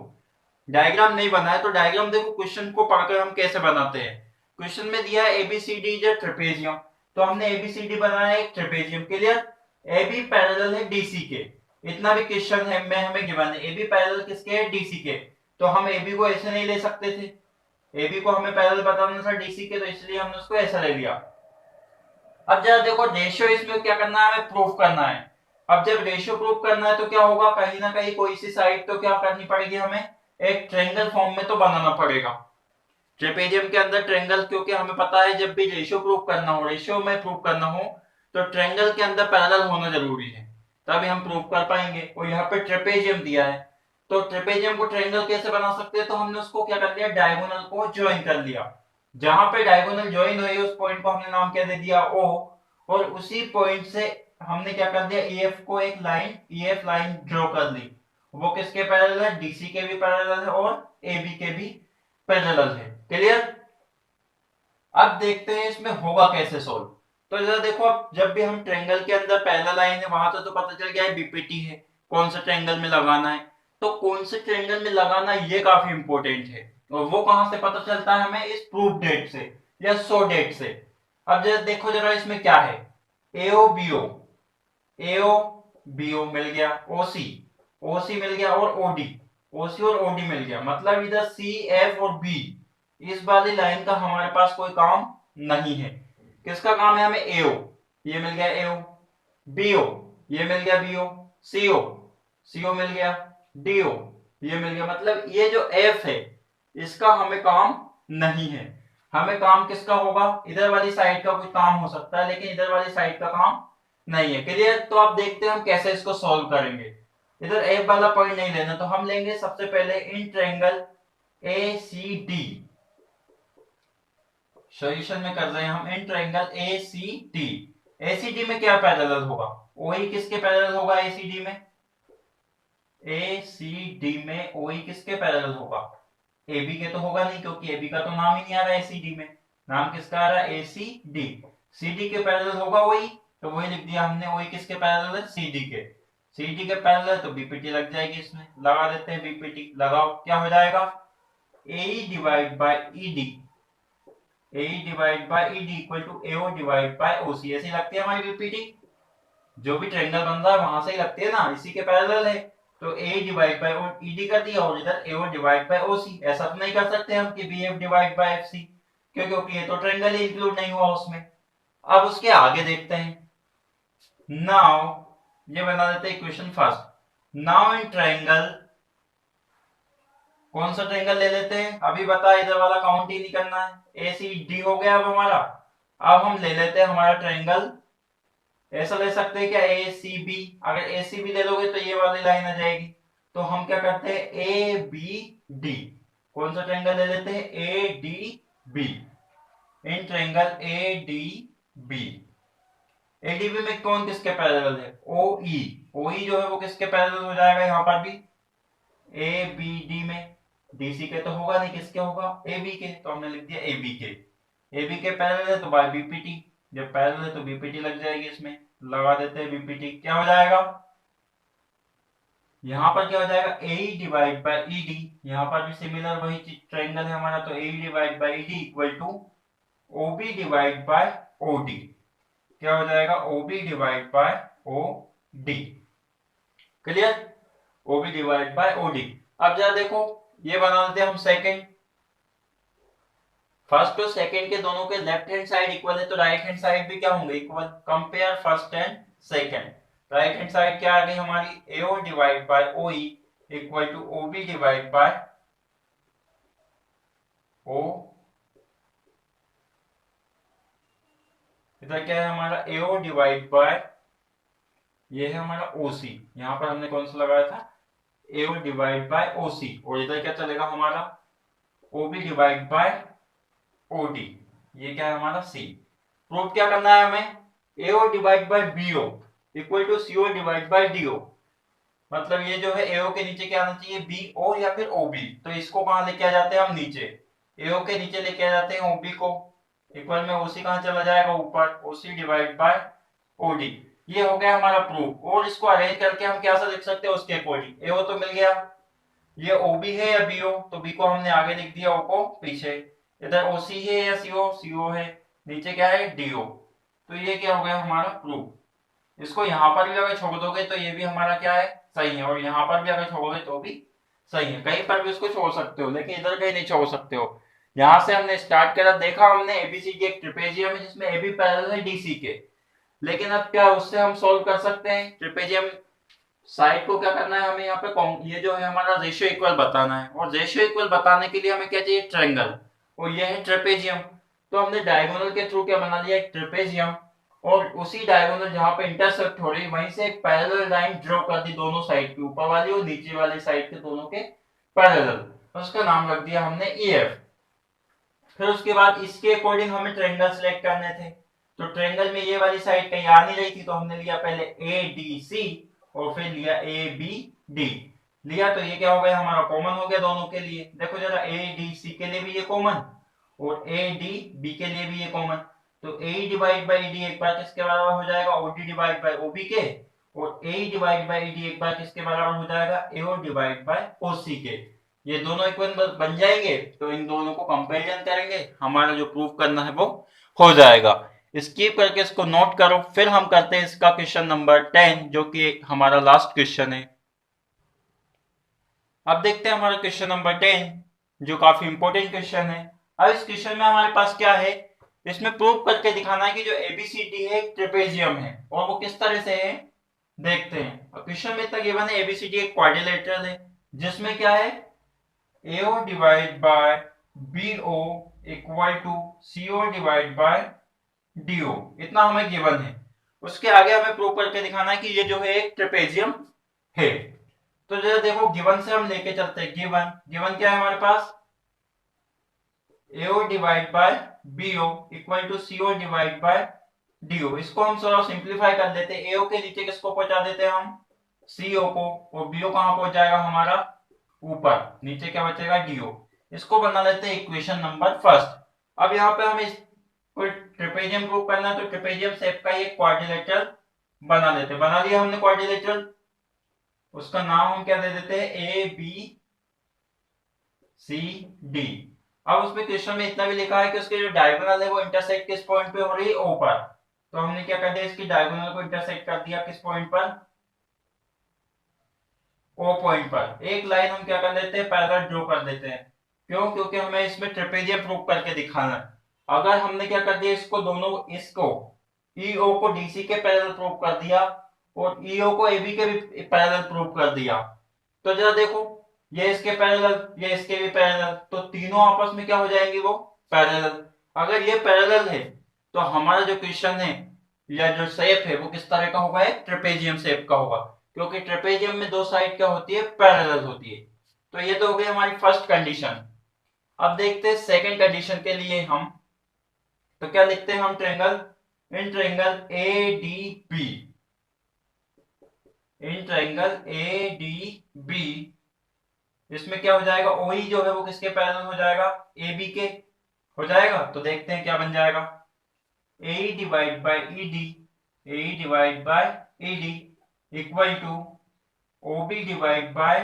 Diagram नहीं बना है तो डायग्राम देखो क्वेश्चन को पढ़कर हम कैसे बनाते हैं। क्वेश्चन में दिया है ABCD इज अ ट्रेपेजियम, तो हमने ABCD बनाया है एक ट्रेपेजियम के लिए, AB पैरेलल है DC के, इतना भी क्वेश्चन है में हमें गिवन है, AB पैरेलल किसके है, DC के, तो हम AB को ऐसे नहीं ले सकते थे, AB को हमें पैरेलल बताना था DC के, तो इसलिए हमने उसको ऐसा ले लिया। अब जरा देखो रेशियो इसमें क्या करना है, हमें प्रूफ करना है। अब जब रेशियो प्रूफ करना है तो क्या होगा, कहीं ना कहीं कोई सी साइड तो क्या करनी पड़ेगी, हमें एक ट्रायंगल फॉर्म में तो बनाना पड़ेगा ट्रेपेजियम के अंदर ट्रायंगल, क्योंकि हमें पता है जब भी रेशियो प्रूफ करना हो, रेशियो में प्रूफ करना हो तो ट्रायंगल के अंदर पैरेलल होना जरूरी है, तभी हम प्रूफ कर पाएंगे। और यहाँ पे ट्रेपेजियम दिया है, तो ट्रेपेजियम को ट्रायंगल कैसे बना सकते हैं, तो हमने उसको क्या कर लिया, डायगोनल को ज्वाइन कर लिया, जहां पे डायगोनल ज्वाइन हुई उस पॉइंट को हमने नाम क्या दे दिया, O, और उसी पॉइंट से हमने क्या कर दिया, EF को एक लाइन, EF लाइन ड्रॉ कर ली, वो किसके पैरेलल है, DC के भी पैरेलल है और AB के भी पैरेलल है। क्लियर। अब देखते हैं इसमें होगा कैसे सोल्व। तो जरा देखो, अब जब भी हम ट्रायंगल के अंदर पैरेलल लाइन है, वहां तो पता चल गया है बीपीटी है, कौन सा ट्रायंगल में लगाना है, तो कौन से ट्रायंगल में लगाना ये काफी इंपॉर्टेंट है, और वो कहां से पता चलता है हमें, इस प्रूफ डेट से या सो डेट से। अब जरा देखो जरा इसमें क्या है, AO BO मिल गया, OC मिल गया, और OC और OD मिल गया, मतलब इधर CF और B इस वाली लाइन का हमारे पास कोई काम नहीं है। किसका काम है, हमें AO, ये मिल गया AO, BO ये मिल गया BO, CO मिल गया, DO ये मिल गया, मतलब ये जो F है इसका हमें काम नहीं है। हमें काम किसका होगा, इधर वाली साइड का कोई काम हो सकता है, लेकिन इधर वाली साइड का काम नहीं है। क्लियर। तो आप देखते हैं हम कैसे इसको सॉल्व करेंगे। इधर F वाला पॉइंट नहीं लेना, तो हम लेंगे सबसे पहले इन ट्रायंगल ACD, सॉल्यूशन में कर रहे हैं हम इन ट्रायंगल ACD में क्या पैरेलल होगा, OE किसके पैरेलल होगा, ACD में OE किसके पैरेलल होगा, AB के तो होगा नहीं, क्योंकि AB का तो नाम ही नहीं आ रहा है ACD में, नाम किसका आ रहा है ACD, CD के पैरेलल होगा OE, तो वही लिख दिया हमने, OE किसके पैरेलल है, CD के, CD के पैरेलल है तो BPT लग जाएगी, इसमें लगा देते हैं BPT। लगाओ, क्या हो जाएगा AE divide by ED, AE divide by ED equal to AO divide by OC। ऐसी लगती है हमारी BPT, जो भी ट्रायंगल बन रहा है वहां से ही लगती है ना, इसी के पैरेलल है। तो AE डिवाइड बाय ED कर दिया और इधर AO डिवाइड बाय OC। ऐसा तो नहीं कर सकते हम कि BF डिवाइड बाय FC, क्योंकि ये तो ट्रायंगल ही इंक्लूड नहीं हुआ उसमें। अब उसके आगे देखते हैं। नाउ ये बना देते हैं equation first. Now in triangle, कौन सा ट्रायंगल ले लेते हैं, अभी बता, इधर वाला काउंट ही नहीं करना है। ACD हो गया अब हमारा। अब हम ले लेते हैं हमारा ट्रायंगल, ऐसा ले सकते हैं क्या ACB। अगर ACB ले लोगे तो ये वाली लाइन आ जाएगी। तो हम क्या करते हैं ABD, कौन सा ट्रायंगल ले लेते हैं ADB। In triangle ADB, ADB में कौन किसके पैरेलल है OE। OE जो है वो किसके पैरेलल हो जाएगा यहाँ पर भी ABD में। DC के तो होगा नहीं, किसके होगा AB के, तो हमने लिख दिया AB के। AB के पैरेलल है तो बाय BPT, जब पैरेलल है तो BPT लग जाएगी, इसमें लगा देते हैं BPT। क्या हो जाएगा यहाँ पर, क्या हो जाएगा AE डिवाइड बाय ED। यहाँ पर भी सिमिलर वही ट्रायंगल है हमारा, तो AE divide by ED equal to OB divide by OD। क्या हो जाएगा OB divide by OD। Clear, OB divide by OD। अब जरा देखो, ये बना लेते हैं हम सेकंड। फर्स्ट और सेकंड के दोनों के लेफ्ट हैंड साइड इक्वल है तो राइट हैंड साइड भी क्या होंगे equal. Compare first and second. Right hand side क्या आ गई हमारी AO divide by OE equal to OB divide by O। इधर क्या है हमारा AO डिवाइड बाय, ये है हमारा OC। यहां पर हमने कौन सा लगाया था AO डिवाइड बाय OC। और इधर क्या चलेगा हमारा OB डिवाइड बाय OD। ये क्या है हमारा C। प्रूफ क्या करना है हमें AO divide by BO equal to CO divide by DO। मतलब ये जो है AO के नीचे क्या आना चाहिए BO या फिर OB। तो इसको कहां लेके आ जाते हैं हम नीचे, AO के नीचे लेके आ जाते हैं OB को। इक्वल में OC कहां चला जाएगा ऊपर, OC डिवाइड बाय OD। ये हो गया हमारा प्रूफ। और इसको अरेंज करके हम क्या सा लिख सकते हैं उसके अकॉर्डिंग। AO तो मिल गया, ये OB है या BO, तो B को हमने आगे लिख दिया, O को पीछे। इधर OC है या CO है, नीचे क्या है DO। तो ये क्या हो गया हमारा प्रूफ। इसको यहाँ पर भी अगर छोड़ दोगे तो ये भी हमारा क्या है सही है, और यहाँ पर भी अगर छोड़ोगे तो भी सही है। कहीं पर भी उसको छोड़ सकते हो, लेकिन इधर कहीं नहीं छोड़ सकते हो। यहाँ से हमने स्टार्ट करा, देखा हमने ABCD एक ट्रिपेजियम है जिसमें AB पैरेलल है DC के। लेकिन अब क्या उससे हम सोल्व कर सकते हैं ट्रिपेजियम साइड को। क्या करना है हमें यहाँ पे, ये जो है हमारा रेशियो इक्वल बताना है, और रेशियो इक्वल बताने के लिए हमें क्या चाहिए ट्रायंगल, और ये है ट्रेपेजियम। तो हमने डायगोनल के थ्रू क्या बना लिया एक ट्रेपेजियम, और उसी डायगोनल जहां पे इंटरसेक्ट हो रही है वहीं से एक पैरेलल लाइन ड्रॉ कर दी दोनों साइड के, ऊपर वाली और नीचे वाली साइड के दोनों के पैरेलल। उसका नाम रख दिया हमने EF। फिर उसके बाद इसके अकॉर्डिंग हमें ट्रायंगल सिलेक्ट करने थे। तो ट्रायंगल में ये वाली साइड कहीं आ नहीं रही थी, तो हमने लिया पहले ADC और फिर लिया ABD लिया। तो ये क्या हो गया हमारा कॉमन हो गया दोनों के लिए। देखो जरा ADC के लिए भी ये कॉमन और ADB के लिए भी ये कॉमन। तो AE डिवाइड बाय ED एक बार किसके बराबर हो जाएगा OD डिवाइड बाय OB के, और AE डिवाइड बाय ED एक बार किसके बराबर हो जाएगा AO डिवाइड बाय OC के। ये दोनों इक्वल बन जाएंगे, तो इन दोनों को कंपैरिजन करेंगे, हमारा जो प्रूफ करना है वो हो जाएगा। स्किप करके इसको नोट करो, फिर हम करते हैं इसका क्वेश्चन नंबर 10 जो कि हमारा लास्ट क्वेश्चन है। अब देखते हैं हमारा क्वेश्चन नंबर 10 जो काफी इंपॉर्टेंट क्वेश्चन है। अब इस क्वेश्चन में हमारे पास क्या है, इसमें प्रूव करके दिखाना है कि जो ABCD है एक ट्रेपेजियम है, और वो किस तरह से है देखते हैं। और क्वेश्चन में इतना गिवन है ABCD एक क्वाड्रिलेटरल है जिसमें क्या है AO divide by BO equal to CO divide by DO, इतना हमें गिवन है। उसके आगे हमें प्रूव करके दिखाना है कि ये जो है एक ट्रेपेजियम है। तो जरा देखो गिवन से हम लेके चलते हैं। गिवन गिवन क्या है हमारे पास AO divide by BO equal to CO divide by DO। इसको हम थोड़ा सिंप्लीफाई कर लेते हैं। AO के नीचे किसको पहुंचा देते हैं हम CO को, और BO कहां पहुंच जाएगा हमारा ऊपर, नीचे क्या बचेगा DO। इसको बना लेते हैं इक्वेशन नंबर फर्स्ट। अब यहाँ पे हमें कोई ट्रेपेजियम प्रूव करना है, तो ट्रेपेजियम शेप का एक क्वाड्रिलेटरल बना लेते हैं। बना लिया हमने क्वाड्रिलेटरल। उसका नाम हम क्या दे देते हैं, ए बी सी डी। अब उसमें क्वेश्चन में इतना भी लिखा है कि उसके जो डायगोनल है वो इंटरसेक्ट किस पॉइंट पे हो रही है, ओ पर। तो हमने क्या कर दिया, इसकी डायगोनल को इंटरसेक्ट कर दिया किस पॉइंट पर, ओ पॉइंट पर। एक लाइन हम क्या कर लेते हैं, पैरेलल ड्रॉ कर देते हैं। क्यों, क्योंकि हमें इसमें ट्रेपेजियम प्रूव करके दिखाना है। अगर हमने क्या कर दिया, इसको दोनों, इसको ईओ को डीसी के पैरेलल प्रूव कर दिया और ईओ को एबी के भी पैरेलल प्रूव कर दिया, तो जरा देखो, ये इसके पैरेलल, ये इसके भी पैरेलल, तो तीनों आपस में क्या हो जाएंगे, वो पैरेलल। अगर ये पैरेलल है तो हमारा जो क्वेश्चन है या जो शेप है वो किस तरह का होगा, एक ट्रेपेजियम शेप का होगा, क्योंकि ट्रेपेजियम में दो साइड क्या होती है, पैरेलल होती है। तो ये तो हो गई हमारी फर्स्ट कंडीशन। अब देखते हैं सेकंड कंडीशन के लिए हम, तो क्या लिखते हैं हम, triangle, in triangle A D B, in triangle A D B, इसमें क्या हो जाएगा, ओई जो है वो किसके पैरेलल हो जाएगा, ए बी के हो जाएगा। तो देखते हैं क्या बन जाएगा, A divide by E D, A divide by E D equal to O B divide by,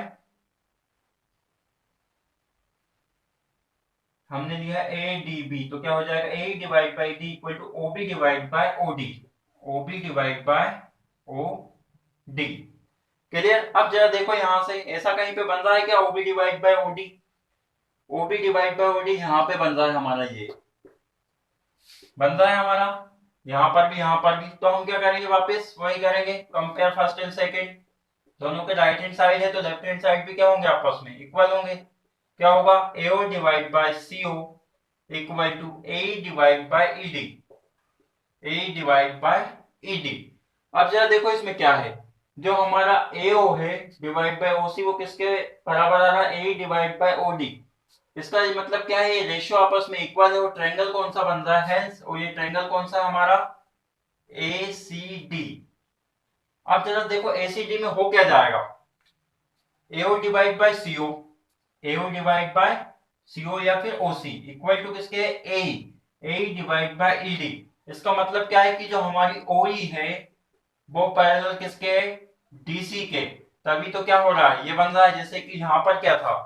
हमने लिया ए डी बी, तो क्या हो जाएगा, A divide by D equal to O B divide by O D, O B divide by O D. Clear. अब जरा देखो यहां से ऐसा कहीं पे बन रहा है क्या, O B divide by O D, O B divide by O D यहाँ पे बन रहा है हमारा, ये बन रहा है हमारा, यहाँ पर भी, यहाँ पर भी। तो हम क्या करेंगे, वापस वही करेंगे, कंपेयर फर्स्ट एंड सेकंड। दोनों के राइट हैंड साइड है तो लेफ्ट हैंड साइड भी क्या होंगे, आपस में इक्वल होंगे। क्या होगा, AO divide by CO equal to A divide by ED, A divide by ED। अब जरा देखो इसमें क्या है, जो हमारा AO है डिवाइड बाय OC वो किसके बराबर आ रहा है, A डिवाइड बाय OD। इसका मतलब क्या है, ये रेशियो आपस में इक्वल है। वो ट्रायंगल कौन सा बन रहा है, हेंस, और ये ट्रायंगल कौन सा हमारा, ACD। अब जरा देखो ACD में हो क्या जाएगा, AO divide by CO, AO divide by CO या फिर OC इक्वल टू किसके, A डिवाइड बाय ED। इसका मतलब क्या है कि जो हमारी OE है वो पैरेलल किसके, DC के। तभी तो क्या हो रहा है, ये बन रहा है, जैसे कि यहाँ पर क्या था,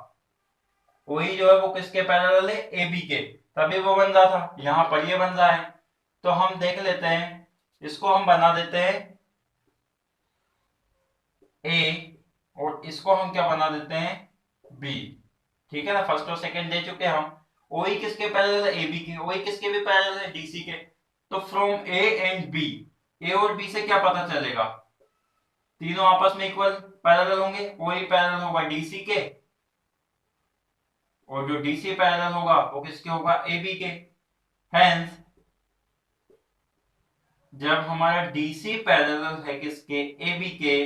OE जो है वो किसके पैरेलल है, AB के, तभी वो बन रहा था, यहाँ पर ये बन रहा है। तो हम देख लेते हैं, इसको हम बना देते हैं A और इसको हम क्या बना देते हैं, B। ठीक है ना, फर्स्ट और सेकंड दे चुके हम। OE किसके पैरेलल है, AB के, OE किसके भी पैरेलल है, DC के। तो from A and B, A और B से क्या पता चलेगा, तीनों आपस में इक्वल पैरेलल होंगे। OE पैरेलल होगा DC के और जो DC पैरेलल होगा वो किसके होगा, AB के। हेंस जब हमारा DC पैरेलल है किसके, AB के,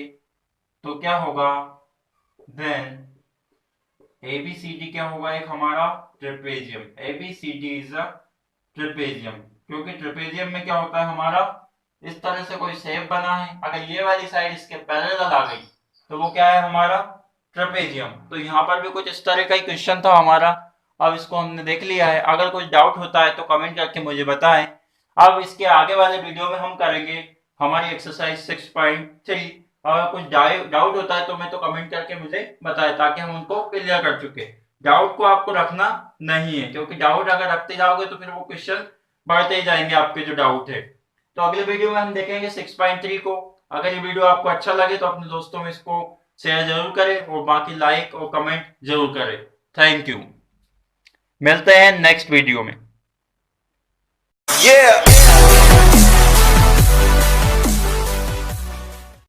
तो क्या होगा, देन ABCD क्या होगा, एक हमारा trapezium. ABCD is a trapezium, क्योंकि ट्रेपेजियम में क्या होता है हमारा, इस तरह से कोई शेप बना है, अगर ये वाली साइड इसके पैरेलल आ गई तो वो क्या है हमारा, ट्रेपेजियम। तो यहाँ पर भी कुछ इस तरह का ही क्वेश्चन था हमारा। अब इसको हमने देख लिया है, अगर कुछ डाउट होता है तो कमेंट करके मुझे बताएं। अब इसके आगे वाले वीडियो में हम करेंगे हमारी एक्सरसाइज 6.3। अगर कुछ डाउट होता है तो मैं तो कमेंट करके मुझे बताएं, ताकि हम उनको क्लियर कर चुके। डाउट को आपको रखना नहीं है, क्योंकि डाउट अगर रखते जाओगे तो फिर वो क्वेश्चन बढ़ते ही जाएंगे आपके जो डाउट है। तो अगले वीडियो में हम देखेंगे 6.3 को। अगर ये वीडियो आपको अच्छा लगे तो अपने दोस्तों में इसको शेयर जरूर करें और बाकी लाइक और कमेंट जरूर करें। थैंक यू, मिलते हैं नेक्स्ट वीडियो में।